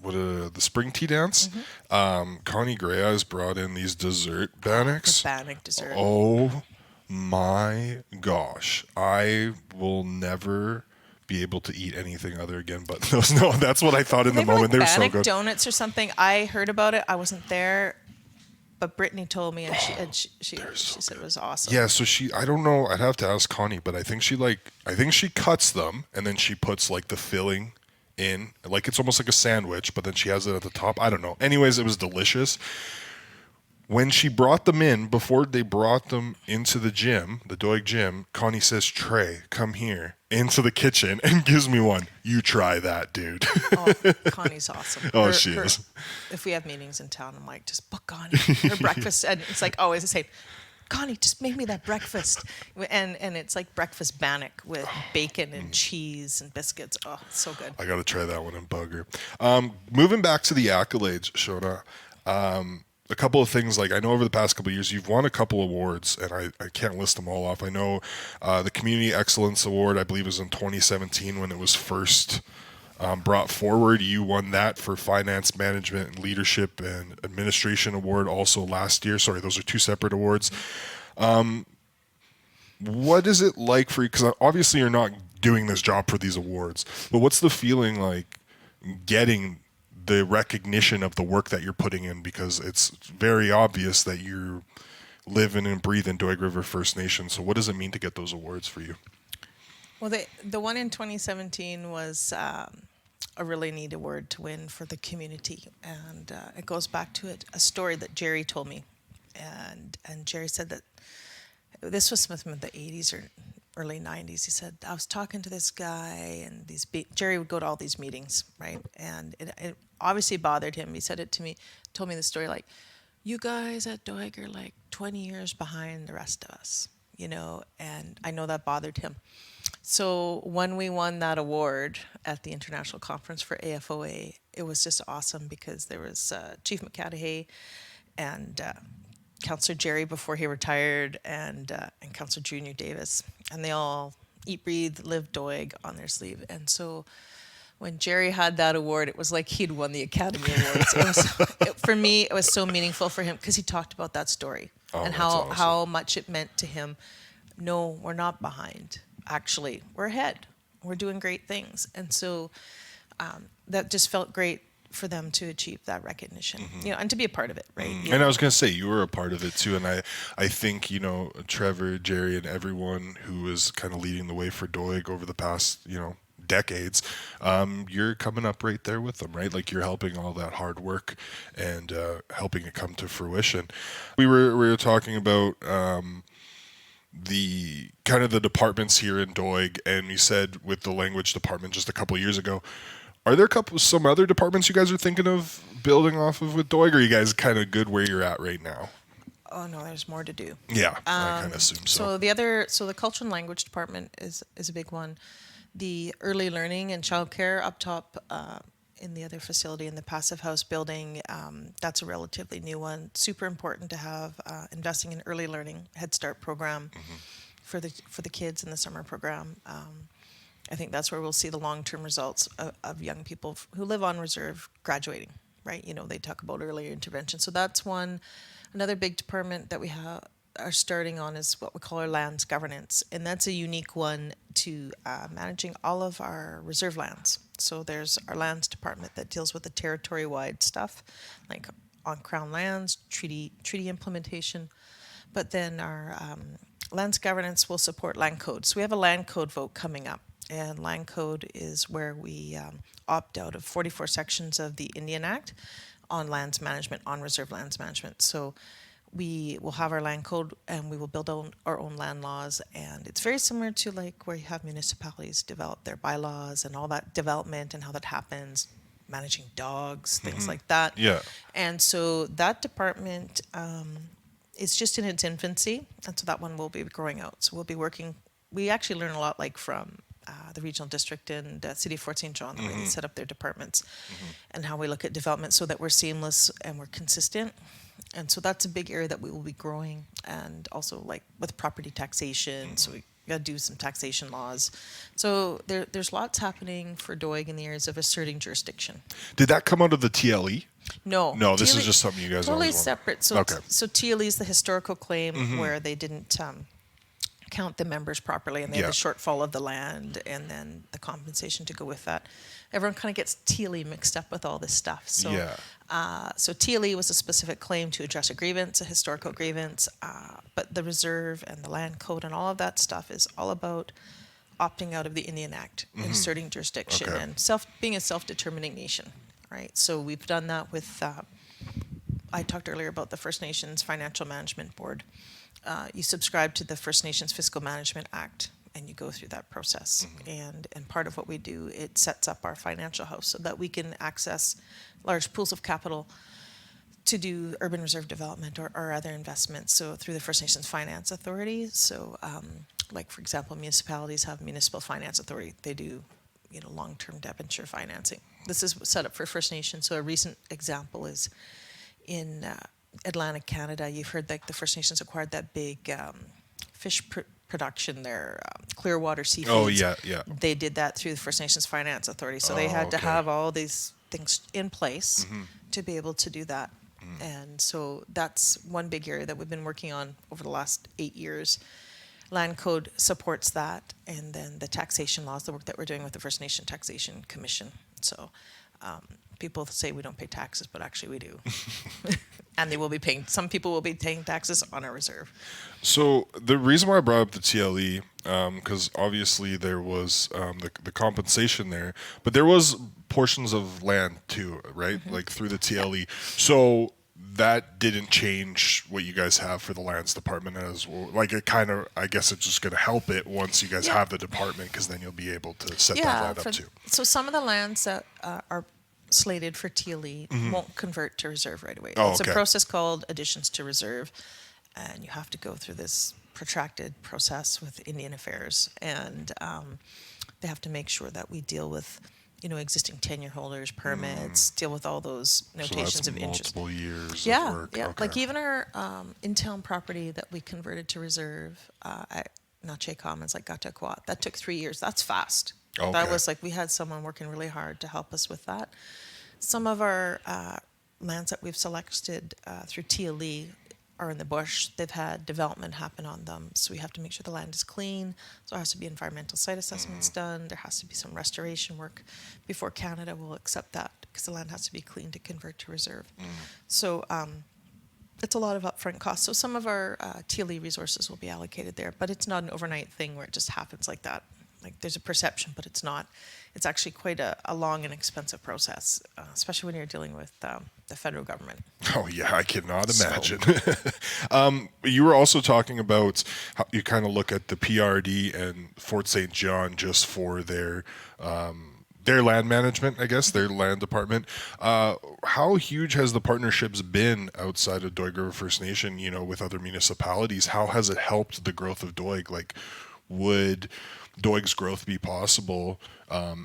A: The spring tea dance, Connie Gray has brought in these dessert bannocks.
B: The bannock dessert.
A: Oh my gosh. I will never be able to eat anything other again but those. No, that's what I thought in the moment.
B: Like
A: They were so
B: bannock
A: good.
B: donuts or something. I heard about it. I wasn't there, but Brittany told me, and she said it was awesome.
A: Yeah, so I don't know, I'd have to ask Connie, but I think she cuts them and then she puts like the filling in, like it's almost like a sandwich, but then she has it at the top. I don't know. Anyways, it was delicious. When she brought them in, before they brought them into the gym, the Doig gym, Connie says, "Trey, come here," into the kitchen and gives me one. "You try that, dude."
B: Oh, Connie's awesome.
A: She is.
B: If we have meetings in town, I'm like, just book Connie. Her breakfast, and it's like always the same. "Connie, just make me that breakfast." And it's like breakfast bannock with bacon and cheese and biscuits. Oh, it's so good.
A: I got to try that one and bug her. Moving back to the accolades, Shona, a couple of things. Like, I know over the past couple of years, you've won a couple awards, and I can't list them all off. I know the Community Excellence Award, I believe, was in 2017 when it was first brought forward. You won that for Finance Management and Leadership and Administration Award also last year. Sorry, those are two separate awards. What is it like for you? Because obviously you're not doing this job for these awards, but what's the feeling like getting the recognition of the work that you're putting in? Because it's very obvious that you live in and breathe in Doig River First Nation. So what does it mean to get those awards for you?
B: Well, the one in 2017 was a really neat award to win for the community, and it goes back to a story that Jerry told me, and Jerry said that this was from the 80s or early 90s. He said, "I was talking to this guy, and Jerry would go to all these meetings, right? And it obviously bothered him. He said it to me, told me the story like, 'You guys at Doig are like 20 years behind the rest of us,' and I know that bothered him. So when we won that award at the International Conference for AFOA, it was just awesome because there was Chief McCadahey and Councillor Jerry before he retired, and Councillor Junior Davis, and they all eat, breathe, live Doig on their sleeve. And so when Jerry had that award, it was like he'd won the Academy Awards. For me, it was so meaningful for him because he talked about that story and how much it meant to him. No, we're not behind. Actually, we're ahead. We're doing great things. And so that just felt great for them to achieve that recognition, and to be a part of it, right?
A: Mm-hmm. And I was going to say, you were a part of it too. And I think, Trevor, Jerry, and everyone who is kind of leading the way for Doig over the past, decades, you're coming up right there with them, right? Like you're helping all that hard work and helping it come to fruition. We were talking about the kind of the departments here in Doig, and you said with the language department just a couple years ago. Are there some other departments you guys are thinking of building off of with Doig, or are you guys kind of good where you're at right now?
B: Oh no, there's more to do.
A: Yeah, I kind of assume so.
B: So the culture and language department is a big one. The early learning and childcare up top in the other facility in the passive house building, that's a relatively new one. Super important to have investing in early learning Head Start program for the kids in the summer program. I think that's where we'll see the long-term results of young people who live on reserve graduating, right? You know, they talk about earlier intervention. So that's one. Another big department that we are starting on is what we call our lands governance. And that's a unique one to managing all of our reserve lands. So there's our lands department that deals with the territory-wide stuff, like on Crown lands, treaty implementation. But then our lands governance will support land code. So we have a land code vote coming up. And land code is where we opt out of 44 sections of the Indian Act on lands management, on reserve lands management. So we will have our land code and we will build our own land laws. And it's very similar to like where you have municipalities develop their bylaws and all that development and how that happens, managing dogs, things like that.
A: Yeah.
B: And so that department is just in its infancy. And so that one will be growing out. So we'll be working, we actually learn a lot like from the regional district and City of Fort St. John, the way they set up their departments and how we look at development so that we're seamless and we're consistent. And so that's a big area that we will be growing, and also like with property taxation. So we got to do some taxation laws. So there's lots happening for Doig in the areas of asserting jurisdiction.
A: Did that come out of the TLE?
B: No.
A: No, this
B: TLE
A: is just something you guys
B: totally
A: always want.
B: Separate. So
A: Okay.
B: so TLE is the historical claim where they didn't count the members properly, and they had the shortfall of the land and then the compensation to go with that. Everyone kind of gets TLE mixed up with all this stuff. So, so TLE was a specific claim to address a grievance, a historical grievance, but the reserve and the land code and all of that stuff is all about opting out of the Indian Act and asserting jurisdiction and being a self-determining nation, right? So we've done that with, I talked earlier about the First Nations Financial Management Board. You subscribe to the First Nations Fiscal Management Act, and you go through that process. And part of what we do, it sets up our financial house so that we can access large pools of capital to do urban reserve development or other investments. So through the First Nations Finance Authority. So, like for example, municipalities have Municipal Finance Authority. They do, long-term debenture financing. This is set up for First Nations. So a recent example is in Atlantic Canada. You've heard like the First Nations acquired that big fish production there, Clearwater Seafoods.
A: Oh, yeah.
B: They did that through the First Nations Finance Authority. So they had to have all these things in place to be able to do that. And so that's one big area that we've been working on over the last 8 years. Land Code supports that, and then the taxation laws, the work that we're doing with the First Nation Taxation Commission. So people say we don't pay taxes, but actually we do. And some people will be paying taxes on our reserve.
A: So the reason why I brought up the TLE, because obviously there was the compensation there, but there was portions of land too, right? Like through the TLE. So that didn't change what you guys have for the lands department as well. Like it kind of, I guess it's just going to help it once you guys have the department, because then you'll be able to set that land up too.
B: So some of the lands that are slated for TLE won't convert to reserve right away.
A: Oh,
B: it's a process called additions to reserve, and you have to go through this protracted process with Indian Affairs, and they have to make sure that we deal with existing tenure holders, permits, deal with all those notations of interest.
A: Multiple years of work.
B: Yeah.
A: Okay.
B: Like even our in-town property that we converted to reserve at Nache Commons, like Gataquat, that took 3 years. That's fast.
A: Okay.
B: That was like we had someone working really hard to help us with that. Some of our lands that we've selected through TLE are in the bush. They've had development happen on them, so we have to make sure the land is clean. So there has to be environmental site assessments done. There has to be some restoration work before Canada will accept that, because the land has to be clean to convert to reserve. So it's a lot of upfront costs. So some of our TLE resources will be allocated there, but it's not an overnight thing where it just happens like that. Like there's a perception, but it's not. It's actually quite a long and expensive process, especially when you're dealing with the federal government.
A: Oh yeah, I cannot imagine. You were also talking about how you kind of look at the PRD and Fort St. John just for their land management, I guess, their land department. How huge has the partnerships been outside of Doig River First Nation, with other municipalities? How has it helped the growth of Doig? Like, would Doig's growth be possible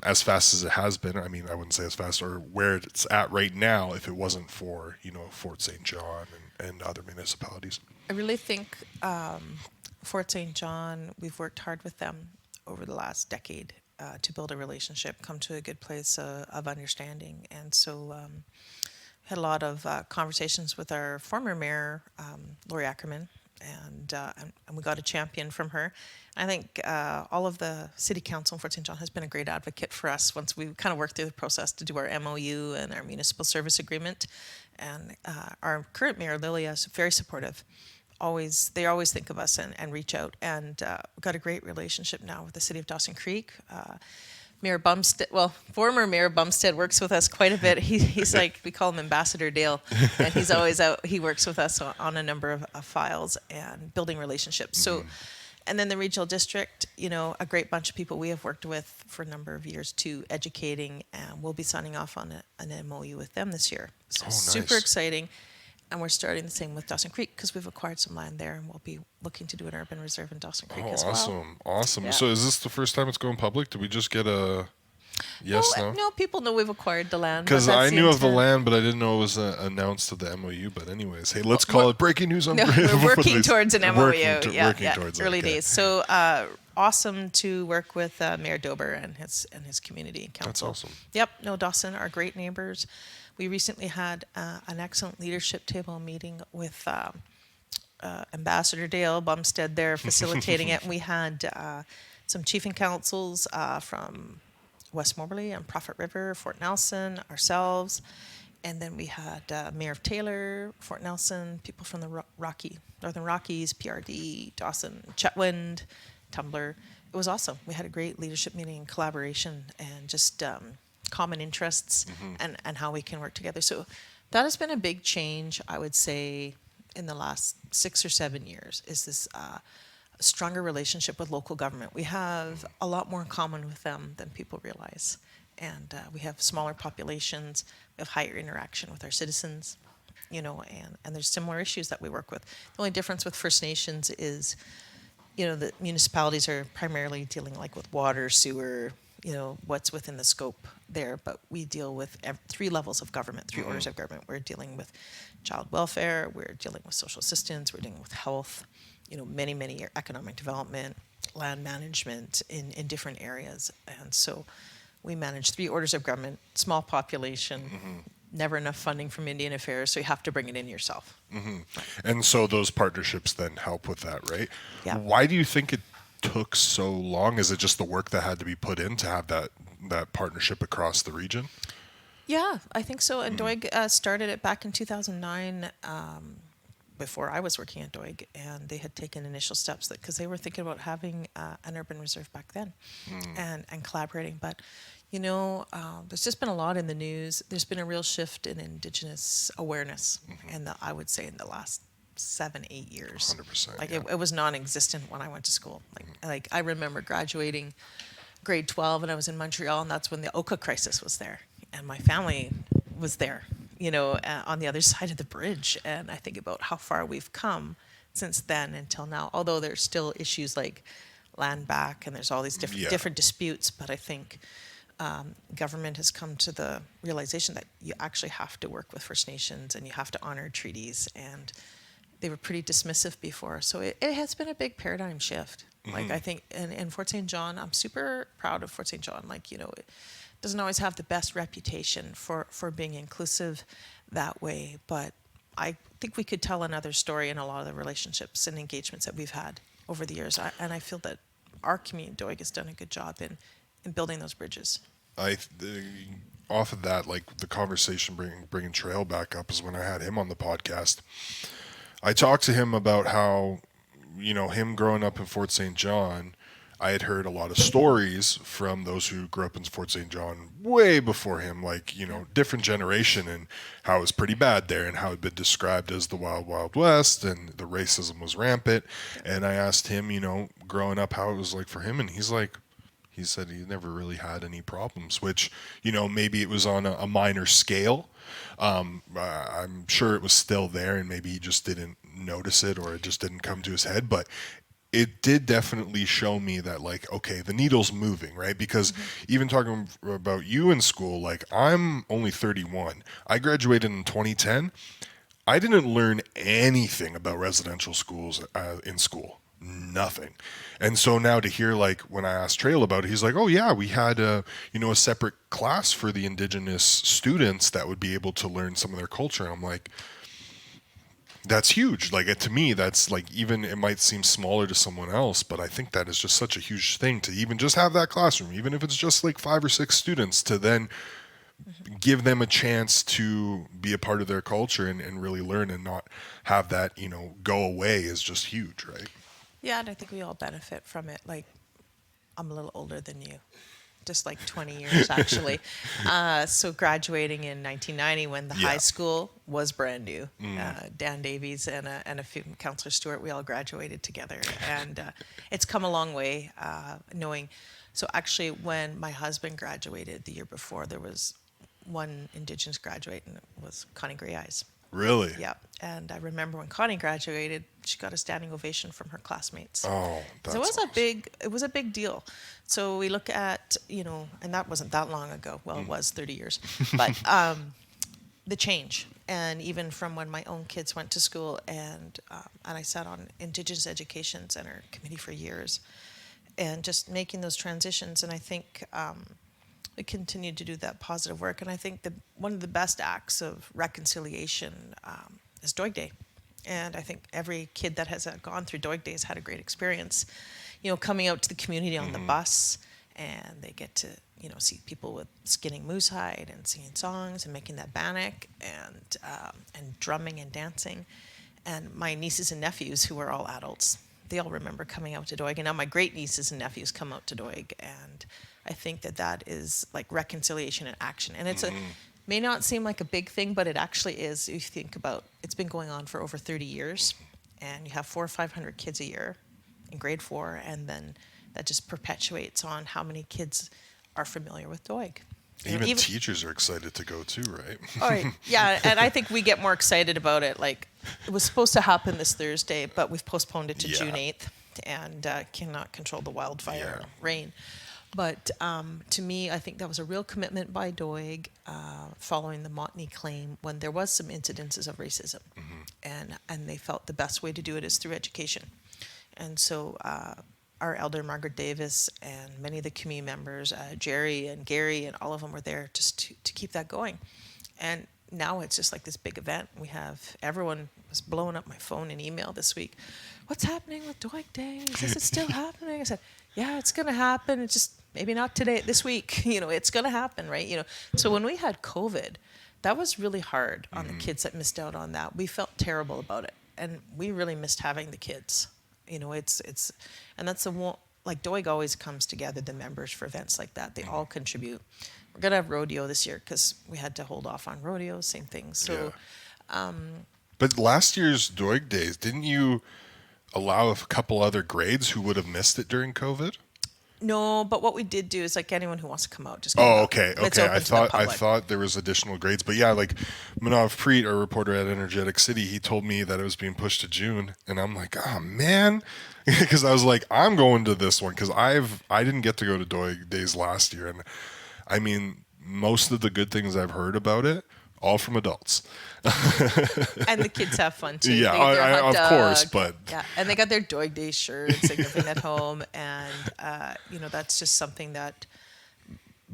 A: as fast as it has been? I mean, I wouldn't say as fast, or where it's at right now, if it wasn't for, Fort St. John and other municipalities.
B: I really think Fort St. John, we've worked hard with them over the last decade to build a relationship, come to a good place of understanding. And so had a lot of conversations with our former mayor, Lori Ackerman, and we got a champion from her. I think all of the city council in Fort St. John has been a great advocate for us once we kind of worked through the process to do our MOU and our municipal service agreement. And our current mayor, Lilia, is very supportive. They always think of us and reach out. And we've got a great relationship now with the city of Dawson Creek. Mayor Bumstead, former Mayor Bumstead works with us quite a bit. He's like, we call him Ambassador Dale, and he's always out. He works with us on a number of files and building relationships. So, and then the regional district, a great bunch of people we have worked with for a number of years too, educating, and we'll be signing off on an MOU with them this year. So
A: nice.
B: Super exciting. And we're starting the same with Dawson Creek because we've acquired some land there, and we'll be looking to do an urban reserve in Dawson Creek as well.
A: Awesome.
B: Yeah.
A: So is this the first time it's going public? Did we just get a yes, no?
B: No, people know we've acquired the land.
A: Because I knew of the land, but I didn't know it was announced to the MOU. But anyways, hey, let's call it breaking news on
B: we're working towards an MOU.
A: Working towards
B: early
A: okay.
B: days. So awesome to work with Mayor Dober and his community and council.
A: That's awesome.
B: Yep. No, Dawson are great neighbors. We recently had an excellent leadership table meeting with Ambassador Dale Bumstead there facilitating it. We had some chiefing councils from West Moberly and Prophet River, Fort Nelson, ourselves. And then we had Mayor of Taylor, Fort Nelson, people from the Northern Rockies, PRD, Dawson, Chetwynd, Tumbler. It was awesome. We had a great leadership meeting and collaboration and just common interests and how we can work together. So that has been a big change, I would say, in the last 6 or 7 years, is this stronger relationship with local government. We have a lot more in common with them than people realize. And we have smaller populations, we have higher interaction with our citizens, and there's similar issues that we work with. The only difference with First Nations is, the municipalities are primarily dealing like with water, sewer, what's within the scope there, but we deal with 3 levels of government, 3 orders of government. We're dealing with child welfare, we're dealing with social assistance, we're dealing with health, many economic development, land management in different areas. And so we manage 3 orders of government, small population, never enough funding from Indian Affairs, so you have to bring it in yourself.
A: And so those partnerships then help with that, right?
B: Yeah.
A: Why do you think it took so long? Is it just the work that had to be put in to have that partnership across the region?
B: Yeah, I think so. And Doig started it back in 2009, before I was working at Doig, and they had taken initial steps because they were thinking about having an urban reserve back then and collaborating. But, there's just been a lot in the news. There's been a real shift in Indigenous awareness, I would say in the last 7-8 years.
A: 100%.
B: Like it was non-existent when I went to school. Like I remember graduating grade 12 and I was in Montreal, and that's when the Oka crisis was there, and my family was there, on the other side of the bridge. And I think about how far we've come since then until now. Although there's still issues like land back, and there's all these different disputes. But I think government has come to the realization that you actually have to work with First Nations and you have to honor treaties, and they were pretty dismissive before. So it has been a big paradigm shift. Like I think in Fort St. John, I'm super proud of Fort St. John. Like, it doesn't always have the best reputation for being inclusive that way, but I think we could tell another story in a lot of the relationships and engagements that we've had over the years. And I feel that our community, Doig, has done a good job in building those bridges.
A: Off of that, like the conversation bringing Trail back up is when I had him on the podcast. I talked to him about how, him growing up in Fort St. John, I had heard a lot of stories from those who grew up in Fort St. John way before him, like, different generation, and how it was pretty bad there and how it had been described as the wild, wild west and the racism was rampant. And I asked him, growing up, how it was like for him. And he said he never really had any problems, which, maybe it was on a minor scale. I'm sure it was still there and maybe he just didn't notice it or it just didn't come to his head. But it did definitely show me that, like, okay, the needle's moving, right? Because even talking about you in school, like, I'm only 31. I graduated in 2010. I didn't learn anything about residential schools in school. Nothing. And so now to hear, like, when I asked Trail about it, he's like, oh yeah, we had a separate class for the Indigenous students that would be able to learn some of their culture. And I'm like, that's huge. Like, to me, that's like, even it might seem smaller to someone else, but I think that is just such a huge thing to even just have that classroom, even if it's just like 5 or 6 students, to then give them a chance to be a part of their culture and really learn and not have that, go away is just huge, right?
B: Yeah, and I think we all benefit from it. Like, I'm a little older than you, just like 20 years actually. So graduating in 1990 when the high school was brand new, Dan Davies and a Councillor Stewart, we all graduated together. And it's come a long way knowing. So actually when my husband graduated the year before, there was one Indigenous graduate and it was Connie Grey Eyes.
A: Really?
B: Yeah. And I remember when Connie graduated, she got a standing ovation from her classmates.
A: Oh, that's
B: so
A: awesome.
B: it was a big deal. So we look at, and that wasn't that long ago. Well, it was 30 years. But the change. And even from when my own kids went to school and I sat on Indigenous Education Center committee for years and just making those transitions. And I think we continue to do that positive work. And I think one of the best acts of reconciliation is Doig Day. And I think every kid that has gone through Doig Day has had a great experience, coming out to the community on the bus, and they get to, see people with skinning moose hide and singing songs and making that bannock and drumming and dancing. And my nieces and nephews, who are all adults, they all remember coming out to Doig. And now my great nieces and nephews come out to Doig. And I think that is like reconciliation in action. And it's may not seem like a big thing, but it actually is. If you think about, it's been going on for over 30 years, and you have 400 or 500 kids a year in grade 4, and then that just perpetuates on how many kids are familiar with Doig.
A: Even teachers are excited to go too, right?
B: All right. Yeah, and I think we get more excited about it. Like, it was supposed to happen this Thursday, but we've postponed it to June 8th, and cannot control the wildfire rain. But to me, I think that was a real commitment by Doig following the Montney claim when there was some incidences of racism. And they felt the best way to do it is through education. And so our elder, Margaret Davis, and many of the community members, Jerry and Gary, and all of them were there just to keep that going. And now it's just like this big event. Everyone was blowing up my phone and email this week. What's happening with Doig Day? Is it still happening? I said, yeah, it's going to happen. It's just maybe not today, this week. It's going to happen, right? So when we had COVID, that was really hard on the kids that missed out on that. We felt terrible about it, and we really missed having the kids. It's and that's like Doig always comes together, the members, for events like that. They all contribute. We're going to have rodeo this year because we had to hold off on rodeo, same thing. So,
A: but last year's Doig Days, didn't you allow a couple other grades who would have missed it during COVID?
B: No, but what we did do is, like, anyone who wants to come out, just come out.
A: Okay.
B: It's open to the public.
A: I thought there was additional grades, but yeah, like Manav Preet, our reporter at Energetic City, he told me that it was being pushed to June, and I'm like, oh man, because I was like, I'm going to this one because I didn't get to go to Doig Days last year, and I mean, most of the good things I've heard about it, all from adults.
B: And the kids have fun too.
A: Yeah, of course, but
B: yeah, and they got their Doig Day shirts and everything at home, and that's just something that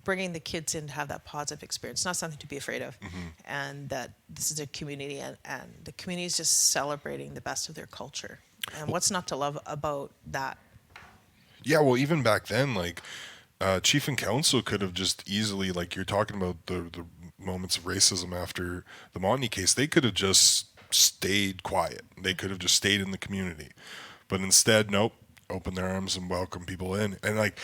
B: bringing the kids in to have that positive experience. It's not something to be afraid of, and that this is a community, and the community is just celebrating the best of their culture. And what's not to love about that?
A: Yeah, well, even back then, like Chief and Council could have just easily, like you're talking about the moments of racism after the Montney case, they could have just stayed quiet. They could have just stayed in the community. But instead, nope, open their arms and welcome people in. And like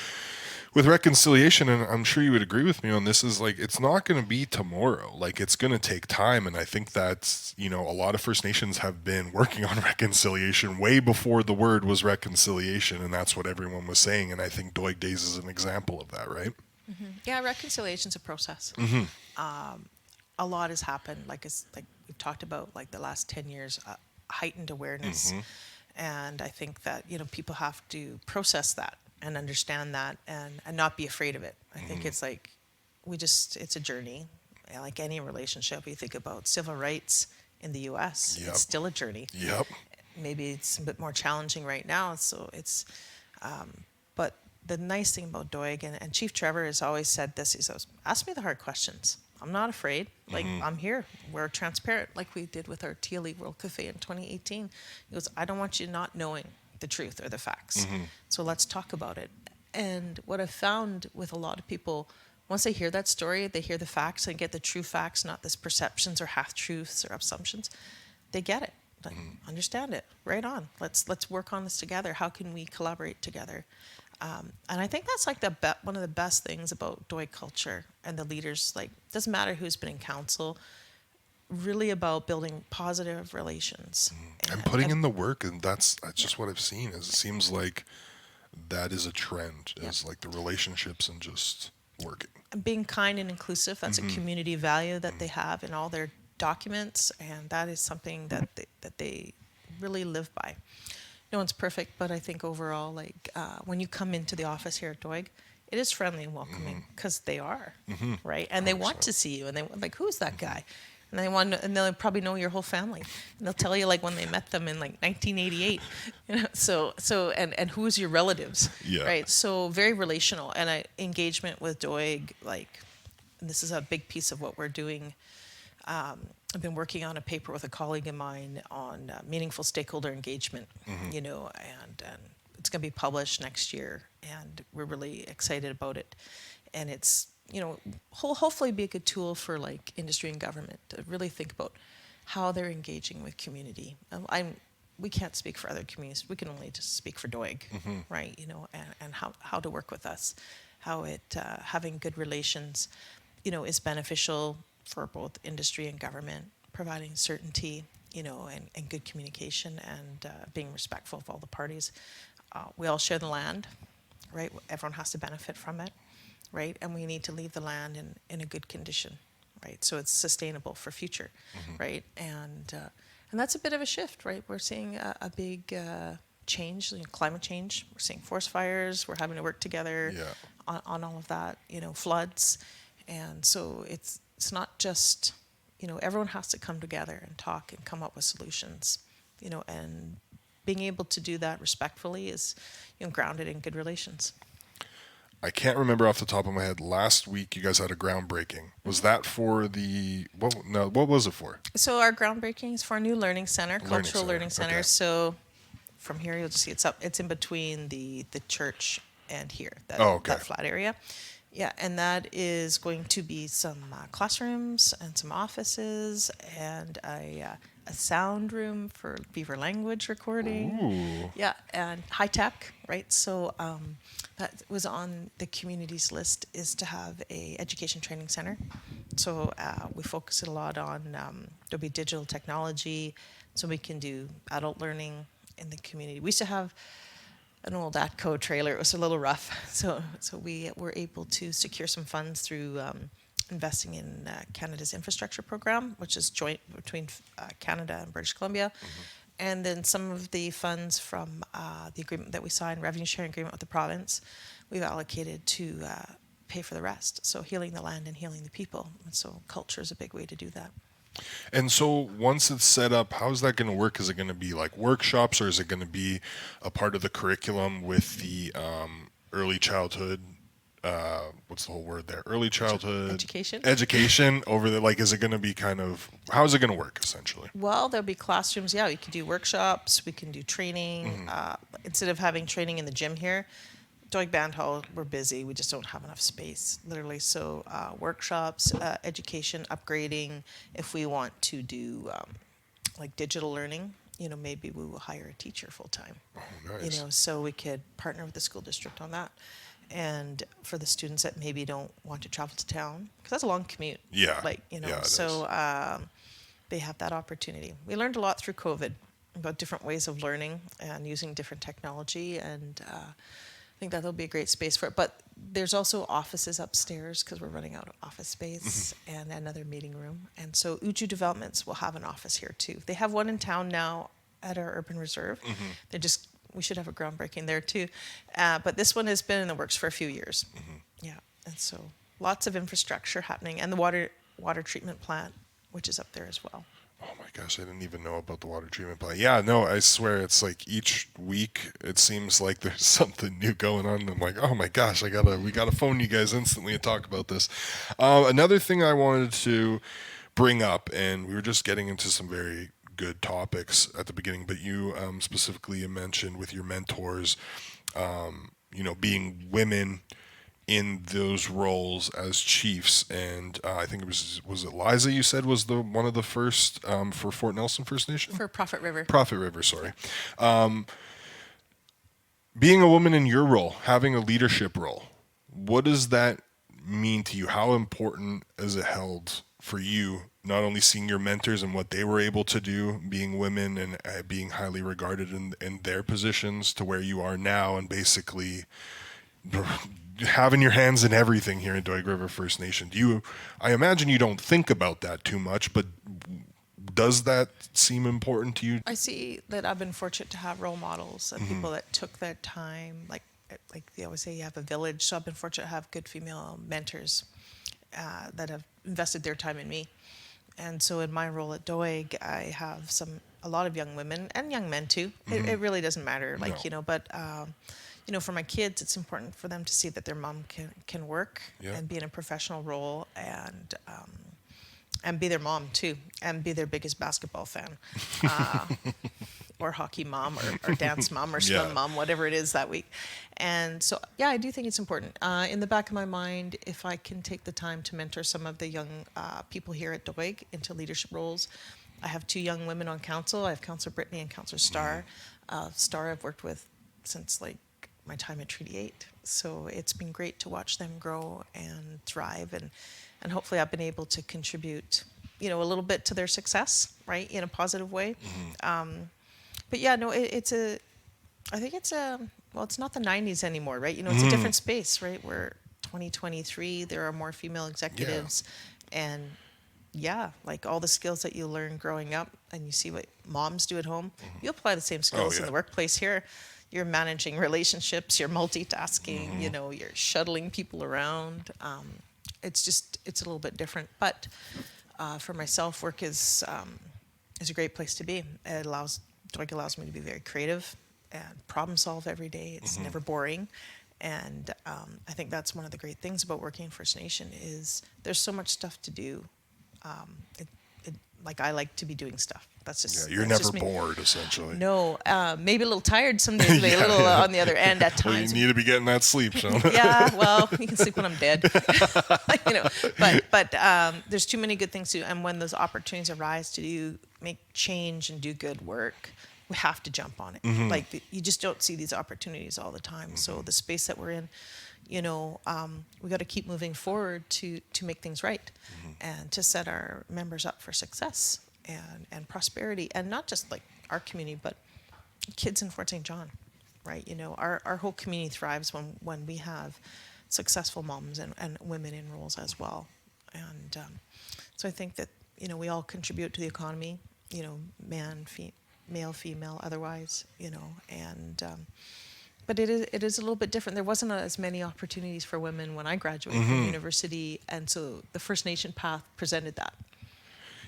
A: with reconciliation, and I'm sure you would agree with me on this, is like it's not going to be tomorrow. Like it's going to take time, and I think that's, you know, a lot of First Nations have been working on reconciliation way before the word was reconciliation, and that's what everyone was saying. And I think Doig Days is an example of that, right?
B: Yeah, reconciliation's a process. A lot has happened, like we've talked about, like the last 10 years, heightened awareness. And I think that, you know, people have to process that and understand that, and not be afraid of it. I think it's like, it's a journey. Like any relationship, you think about civil rights in the US,
A: Yep.
B: it's still a journey.
A: Yep.
B: Maybe it's a bit more challenging right now. So but the nice thing about Doig, and Chief Trevor has always said this, he says, ask me the hard questions. I'm not afraid. Like, I'm here. We're transparent, like we did with our TLE World Cafe in 2018. He goes, I don't want you not knowing the truth or the facts. So let's talk about it. And what I've found with a lot of people, once they hear that story, they hear the facts and get the true facts, not this perceptions or half truths or assumptions. They get it. Like, understand it. Right on. Let's work on this together. How can we collaborate together? And I think that's like one of the best things about Doig culture and the leaders. Like, doesn't matter who's been in council. Really about building positive relations
A: And putting in the work, and that's just what I've seen. Is it seems like that is a trend. Is like the relationships and just working.
B: and being kind and inclusive. That's a community value that they have in all their documents, and that is something that they really live by. No one's perfect, but I think overall, like when you come into the office here at Doig, it is friendly and welcoming because they are, right? And they want to see you, and they like, who's that guy? And and they'll probably know your whole family, and they'll tell you like when they met them in like 1988, you know. So and who's your relatives,
A: Yeah.
B: right? So very relational, and engagement with Doig, like, and this is a big piece of what we're doing. I've been working on a paper with a colleague of mine on meaningful stakeholder engagement, you know, and it's going to be published next year, and we're really excited about it. And it's, you know, hopefully be a good tool for like industry and government to really think about how they're engaging with community. We can't speak for other communities. We can only just speak for Doig, right? You know, and how to work with us, how having good relations, you know, is beneficial for both industry and government, providing certainty, you know, and good communication, and being respectful of all the parties. We all share the land, right? Everyone has to benefit from it, right? And we need to leave the land in a good condition, right? So it's sustainable for future, right? And that's a bit of a shift, right? We're seeing a big change, you know, climate change. We're seeing forest fires. We're having to work together on all of that, you know, floods. And so it's not just, you know, everyone has to come together and talk and come up with solutions, you know, and being able to do that respectfully is, you know, grounded in good relations.
A: I can't remember off the top of my head. Last week, you guys had a groundbreaking. Was that for what was it for?
B: So our groundbreaking is for a new learning center, cultural learning center.
A: Okay.
B: So from here, you'll just see it's in between the church and here, that flat area. Yeah, and that is going to be some classrooms and some offices and a sound room for Beaver language recording.
A: Ooh.
B: Yeah, and high tech, right? So that was on the community's list, is to have a education training center. So we focus a lot on there'll be digital technology, so we can do adult learning in the community. We used to have an old ATCO trailer. It was a little rough. So we were able to secure some funds through investing in Canada's infrastructure program, which is joint between Canada and British Columbia. And then some of the funds from the agreement that we signed, revenue sharing agreement with the province, we've allocated to pay for the rest. So healing the land and healing the people. And so culture is a big way to do that.
A: And so once it's set up, how's that going to work? Is it going to be like workshops, or is it going to be a part of the curriculum with the early childhood? What's the whole word there? Early childhood education over there. Like, is it going to be how is it going to work essentially?
B: Well, there'll be classrooms. Yeah, we can do workshops. We can do training. Instead of having training in the gym here, Doig Band Hall, we're busy. We just don't have enough space, literally. So workshops, education, upgrading. If we want to do like digital learning, maybe we will hire a teacher full time.
A: Oh, nice.
B: So we could partner with the school district on that. And for the students that maybe don't want to travel to town, because that's a long commute.
A: Yeah.
B: Like,
A: Yeah, it
B: so they have that opportunity. We learned a lot through COVID about different ways of learning and using different technology. And I think that'll be a great space for it. But there's also offices upstairs because we're running out of office space and another meeting room. And so Uju Developments will have an office here too. They have one in town now at our urban reserve. We should have a groundbreaking there too. But this one has been in the works for a few years. Yeah. And so lots of infrastructure happening, and the water treatment plant, which is up there as well.
A: Oh my gosh, I didn't even know about the water treatment plant. Yeah, no, I swear it's like each week it seems like there's something new going on. And I'm like, oh my gosh, we gotta phone you guys instantly and talk about this. Another thing I wanted to bring up, and we were just getting into some very good topics at the beginning, but you specifically mentioned with your mentors, being women in those roles as chiefs, and I think it was it Liza you said was the one of the first for Fort Nelson First Nation?
B: For Prophet River.
A: Prophet River, sorry. Being a woman in your role, having a leadership role, what does that mean to you? How important is it held for you, not only seeing your mentors and what they were able to do, being women and being highly regarded in their positions, to where you are now and basically having your hands in everything here in Doig River First Nation? I imagine you don't think about that too much, but does that seem important to you?
B: I see that I've been fortunate to have role models of people that took their time, like they always say, you have a village. So I've been fortunate to have good female mentors that have invested their time in me. And so in my role at Doig, I have a lot of young women and young men too. It really doesn't matter, but for my kids, it's important for them to see that their mom can work and be in a professional role and be their mom too, and be their biggest basketball fan, or hockey mom, or dance mom, or swim mom, whatever it is that week. And so, I do think it's important. In the back of my mind, if I can take the time to mentor some of the young people here at Doig into leadership roles. I have 2 young women on council. I have Councillor Brittany and Councillor Starr. Starr I've worked with since my time at Treaty 8. So it's been great to watch them grow and thrive, and hopefully I've been able to contribute, a little bit to their success, right, in a positive way. But I think it's not the 90s anymore, right? It's a different space, right? We're 2023, there are more female executives, and all the skills that you learn growing up and you see what moms do at home, you apply the same skills in the workplace here. You're managing relationships, you're multitasking, you're shuttling people around. It's a little bit different. But for myself, work is a great place to be. Doig allows me to be very creative and problem solve every day. It's never boring. And I think that's one of the great things about working in First Nation is there's so much stuff to do. I like to be doing stuff. That's just
A: you're never bored, essentially.
B: No, maybe a little tired some days, a little on the other end at
A: Well,
B: times.
A: you need to be getting that sleep, Shona.
B: Yeah, well, you can sleep when I'm dead. But there's too many good things to do, and when those opportunities arise to make change and do good work, we have to jump on it. You just don't see these opportunities all the time. So the space that we're in, we got to keep moving forward to make things right, and to set our members up for success and prosperity, and not just our community, but kids in Fort St. John, right? Our whole community thrives when we have successful moms and women in roles as well. And so I think that, we all contribute to the economy, male, female, otherwise, and but it is a little bit different. There wasn't as many opportunities for women when I graduated from university, and so the First Nation path presented that.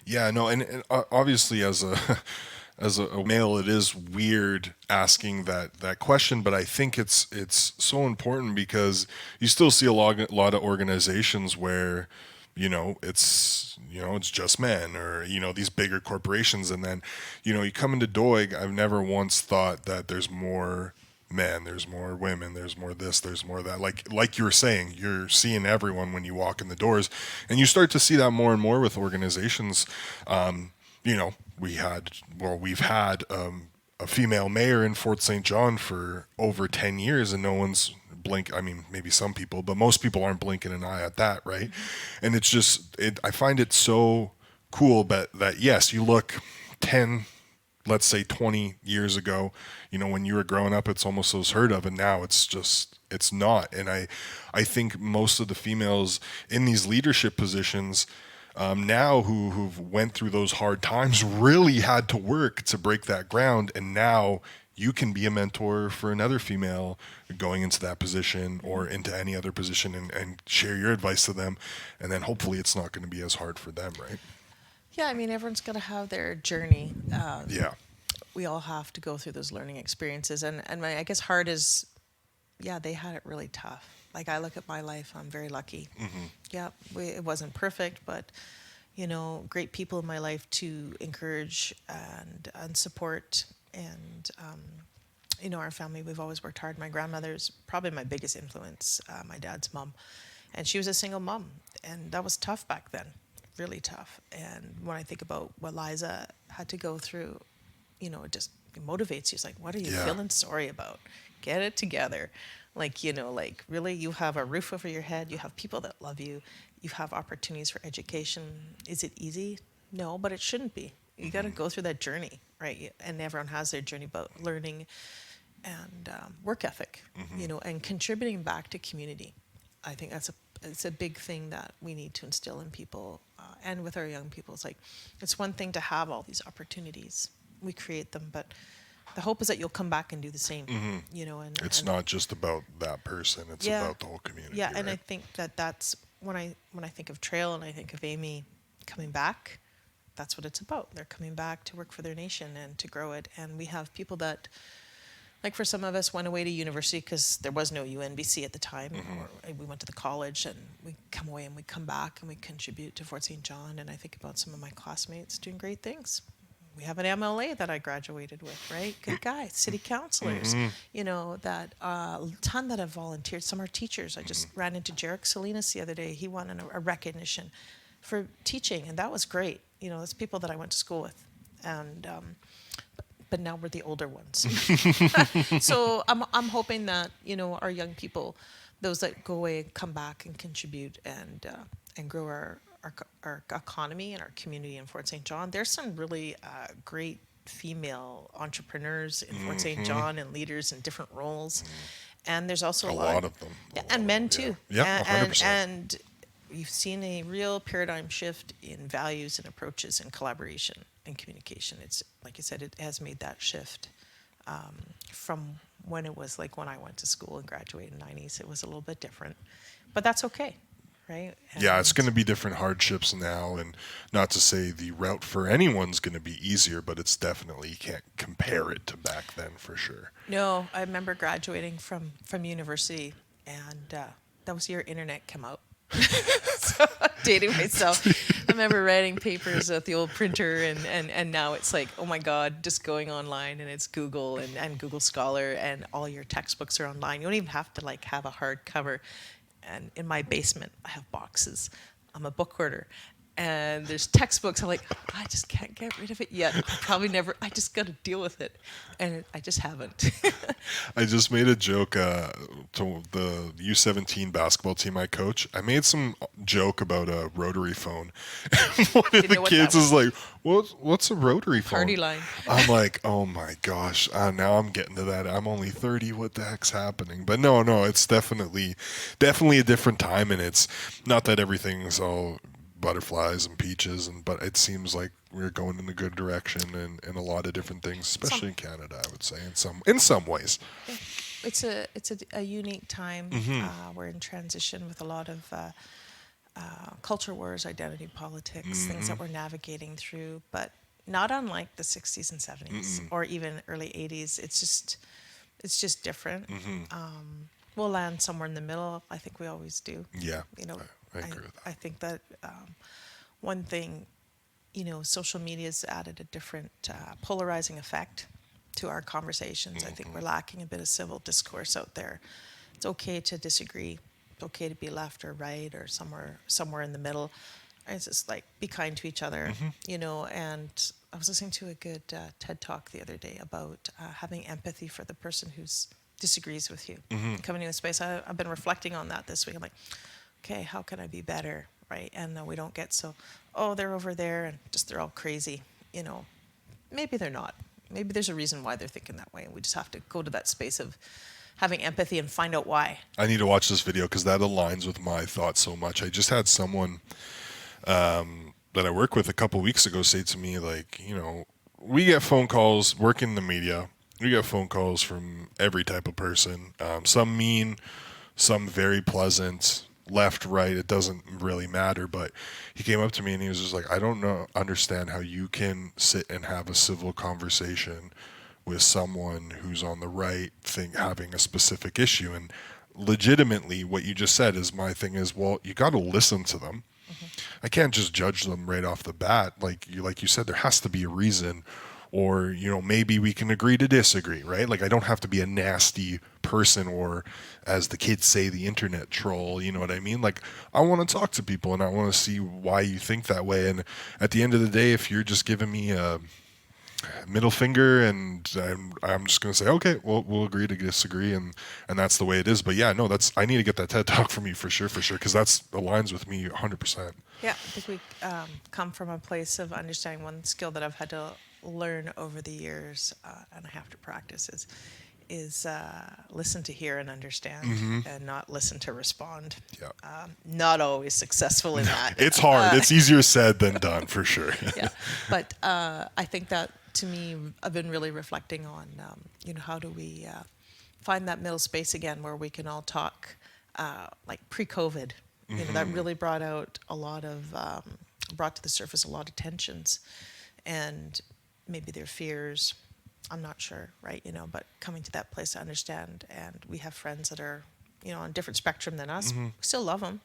A: Yeah, no, and obviously as a male, it is weird asking that question, but I think it's so important because you still see a lot of organizations where it's just men, or these bigger corporations, and then you come into Doig. I've never once thought that there's more men, there's more women, there's more this, there's more that. Like you were saying, you're seeing everyone when you walk in the doors, and you start to see that more and more with organizations. we've had a female mayor in Fort St. John for over 10 years and no one's blink. I mean, maybe some people, but most people aren't blinking an eye at that, right? And it's just, I find it so cool that yes, you look 10, let's say 20 years ago, when you were growing up, it's almost so heard of, and now it's not. And I think most of the females in these leadership positions now who've went through those hard times really had to work to break that ground, and now you can be a mentor for another female going into that position or into any other position and share your advice to them, and then hopefully it's not going to be as hard for them, right?
B: Yeah, I mean, everyone's going to have their journey.
A: Yeah.
B: We all have to go through those learning experiences. And I guess hard is, yeah, they had it really tough. Like, I look at my life, I'm very lucky. Yeah, it wasn't perfect, but, great people in my life to encourage and support. And, our family, we've always worked hard. My grandmother's probably my biggest influence, my dad's mom. And she was a single mom. And that was tough back then, really tough. And when I think about what Liza had to go through, it just motivates you. It's like, what are you feeling sorry about? Get it together. Like, really, you have a roof over your head. You have people that love you. You have opportunities for education. Is it easy? No, but it shouldn't be. You got to go through that journey, right? And everyone has their journey about learning and work ethic, and contributing back to community. I think it's a big thing that we need to instill in people and with our young people. It's like, it's one thing to have all these opportunities. We create them, but the hope is that you'll come back and do the same, and
A: It's not just about that person, it's about the whole community.
B: Yeah, and
A: right?
B: I think that's when I think of Trail and I think of Amy coming back, that's what it's about. They're coming back to work for their nation and to grow it. And we have people that, like, for some of us, went away to university because there was no UNBC at the time, or we went to the college, and we come away and we come back and we contribute to Fort St. John. And I think about some of my classmates doing great things. We have an MLA that I graduated with, right? Good guy. City councilors, that a ton that have volunteered. Some are teachers. I just ran into Jarek Salinas the other day. He won a recognition for teaching, and that was great. That's people that I went to school with, and but now we're the older ones. So I'm hoping that our young people, those that go away, come back and contribute and grow our economy and our community in Fort St. John. There's some really great female entrepreneurs in Fort St. John and leaders in different roles. And there's also a lot
A: of them.
B: And men too.
A: Yeah, 100%.
B: And you've seen a real paradigm shift in values and approaches and collaboration and communication. It's, like you said, it has made that shift from when it was like when I went to school and graduated in the 90s. It was a little bit different. But that's okay. Right?
A: Yeah, it's going to be different hardships now, and not to say the route for anyone's going to be easier, but it's definitely, you can't compare it to back then for sure.
B: No, I remember graduating from university, and that was the year internet came out. So I'm dating myself. I remember writing papers with the old printer, and now it's like, oh my God, just going online, and it's Google and Google Scholar, and all your textbooks are online. You don't even have to have a hard cover. And in my basement, I have boxes. I'm a book hoarder. And there's textbooks. I'm like, I just can't get rid of it yet. I'll probably never. I just got to deal with it. And I just haven't.
A: I just made a joke to the U17 basketball team I coach. I made some joke about a rotary phone. One of the kids is like, what's a rotary phone?
B: Party line.
A: I'm like, oh my gosh. Now I'm getting to that. I'm only 30. What the heck's happening? But no, it's definitely a different time. And it's not that everything's all butterflies and peaches, but it seems like we're going in a good direction in a lot of different things, especially in Canada, I would say, in some ways.
B: Yeah. It's a unique time. We're in transition with a lot of culture wars, identity politics, things that we're navigating through, but not unlike the 60s and 70s or even early 80s. It's just different. We'll land somewhere in the middle. I think we always do.
A: Yeah. I agree with that.
B: I think that one thing, social media's added a different polarizing effect to our conversations. I think we're lacking a bit of civil discourse out there. It's okay to disagree. It's okay to be left or right or somewhere in the middle. It's just like be kind to each other, And I was listening to a good TED talk the other day about having empathy for the person who's disagrees with you. Coming into a space, I've been reflecting on that this week. I'm like, okay, how can I be better, right? And we don't get so, oh, they're over there and just they're all crazy, Maybe they're not. Maybe there's a reason why they're thinking that way, and we just have to go to that space of having empathy and find out why.
A: I need to watch this video because that aligns with my thoughts so much. I just had someone that I work with a couple weeks ago say to me, like, we get phone calls, working in the media, we get phone calls from every type of person, some mean, some very pleasant, left, right, it doesn't really matter. But he came up to me and he was just like, I don't understand how you can sit and have a civil conversation with someone who's on the right thing, having a specific issue. And legitimately what you just said is my thing is, well, you got to listen to them. I can't just judge them right off the bat. Like you said, there has to be a reason, or, maybe we can agree to disagree, right? Like, I don't have to be a nasty person, or, as the kids say, the internet troll, you know what I mean? Like, I want to talk to people and I want to see why you think that way. And at the end of the day, if you're just giving me a middle finger and I'm just going to say, okay, well, we'll agree to disagree, and that's the way it is. But yeah, no, I need to get that TED Talk from you for sure, because that's aligns with me 100%.
B: Yeah, I think we come from a place of understanding. One skill that I've had to learn over the years, and I have to practice, is listen to hear and understand, and not listen to respond.
A: Yeah.
B: Not always successful in that.
A: It's hard. It's easier said than done, for sure.
B: Yeah, but I think that, to me, I've been really reflecting on, how do we find that middle space again where we can all talk, like pre-COVID. That really brought to the surface a lot of tensions, and maybe their fears. I'm not sure, right? But coming to that place to understand, and we have friends that are, on a different spectrum than us. We still love them.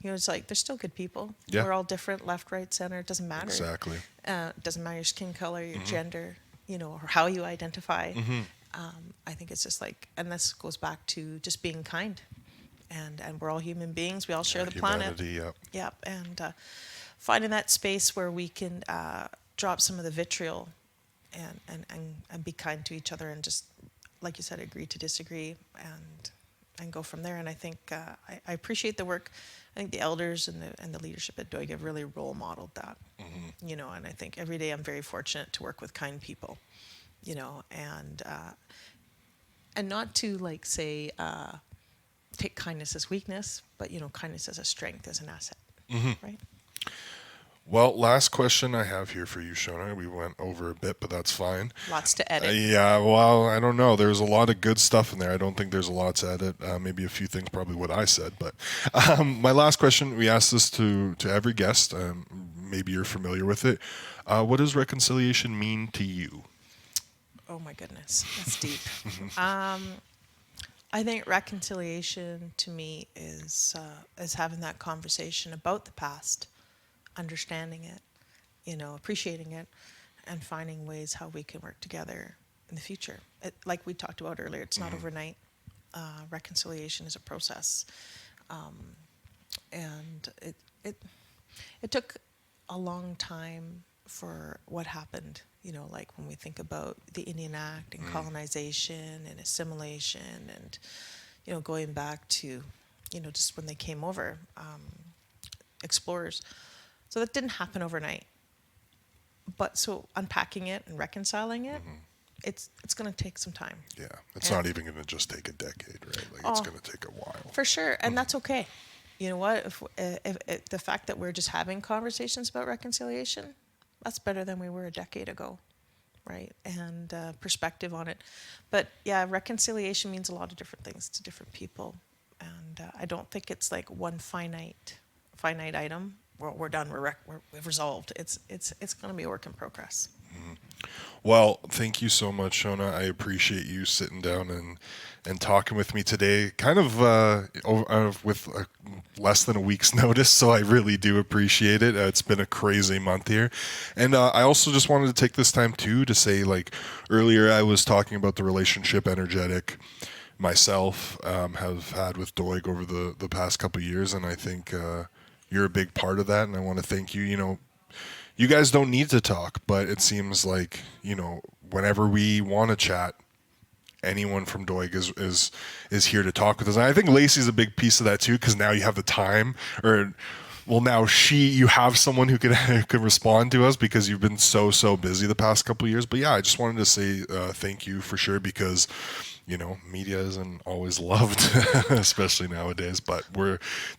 B: It's like they're still good people.
A: Yeah.
B: We're all different, left, right, center. It doesn't matter.
A: Exactly.
B: It doesn't matter your skin color, your gender, or how you identify. I think it's just like, and this goes back to just being kind. And we're all human beings. We all share the planet.
A: Yep.
B: Yep. And finding that space where we can drop some of the vitriol and be kind to each other, and just, like you said, agree to disagree, and go from there. And I think I appreciate the work. I think the elders and the leadership at Doig have really role modeled that. And I think every day I'm very fortunate to work with kind people. And not to, like, say, take kindness as weakness, but kindness as a strength, as an asset, right?
A: Well, last question I have here for you, Shona. We went over a bit, but that's fine.
B: Lots to edit.
A: Yeah, well, I don't know. There's a lot of good stuff in there. I don't think there's a lot to edit. Maybe a few things, probably what I said. But my last question, we ask this to every guest. Maybe you're familiar with it. What does reconciliation mean to you?
B: Oh my goodness, that's deep. I think reconciliation to me is having that conversation about the past, understanding it, appreciating it, and finding ways how we can work together in the future. Like we talked about earlier, it's not overnight. Reconciliation is a process, and it took a long time for what happened. Like when we think about the Indian Act and colonization and assimilation, and going back to just when they came over, explorers. So that didn't happen overnight. But so unpacking it and reconciling it, it's going to take some time.
A: Yeah, it's not even going to just take a decade, right? Like, it's going to take a while.
B: For sure, and that's okay. You know what? If the fact that we're just having conversations about reconciliation, that's better than we were a decade ago, right? And perspective on it. But yeah, reconciliation means a lot of different things to different people, and I don't think it's like one finite item. We're done. We've resolved. It's going to be a work in progress.
A: Well, thank you so much, Shona. I appreciate you sitting down and talking with me today, kind of with less than a week's notice, so I really do appreciate it. It's been a crazy month here. And I also just wanted to take this time, too, to say, like, earlier I was talking about the relationship energetic myself have had with Doig over the past couple of years, and I think you're a big part of that, and I want to thank you. You know, you guys don't need to talk, but it seems like, you know, whenever we want to chat, anyone from Doig is here to talk with us. And I think Lacey's a big piece of that too, because now you have the time, or well, now you have someone who can respond to us, because you've been so busy the past couple of years. But yeah, I just wanted to say thank you for sure, because you know, media isn't always loved, especially nowadays. But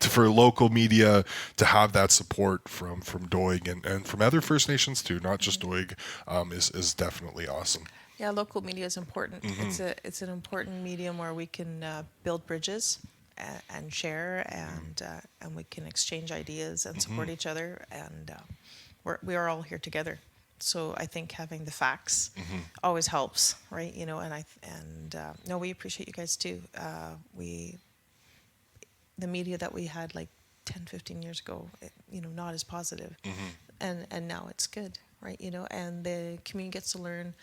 A: for local media to have that support from Doig and from other First Nations too, not just Doig, is definitely awesome.
B: Yeah, local media is important.
A: Mm-hmm.
B: It's an important medium where we can build bridges and share, and we can exchange ideas and support each other, and we are all here together. So I think having the facts always helps, right? You know, no, we appreciate you guys too. The media that we had like 10, 15 years ago, you know, not as positive, and now it's good, right? You know, and the community gets to learn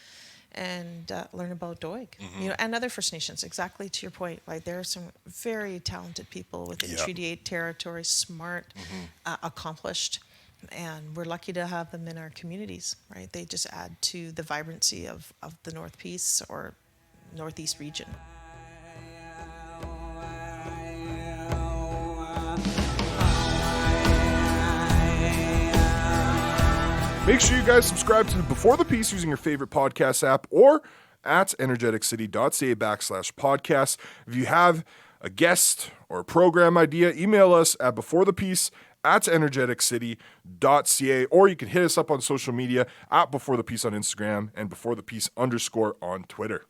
B: about Doig, you know, and other First Nations. Exactly to your point, like there are some very talented people within Treaty 8 territory, smart, accomplished, and we're lucky to have them in our communities, right? They just add to the vibrancy of the North Peace or Northeast region.
A: Make sure you guys subscribe to Before the Peace using your favorite podcast app, or at energeticcity.ca/podcast. If you have a guest or a program idea, email us at beforethepeace@energeticcity.ca, or you can hit us up on social media at Before the Peace on Instagram and Before the Peace _ on Twitter.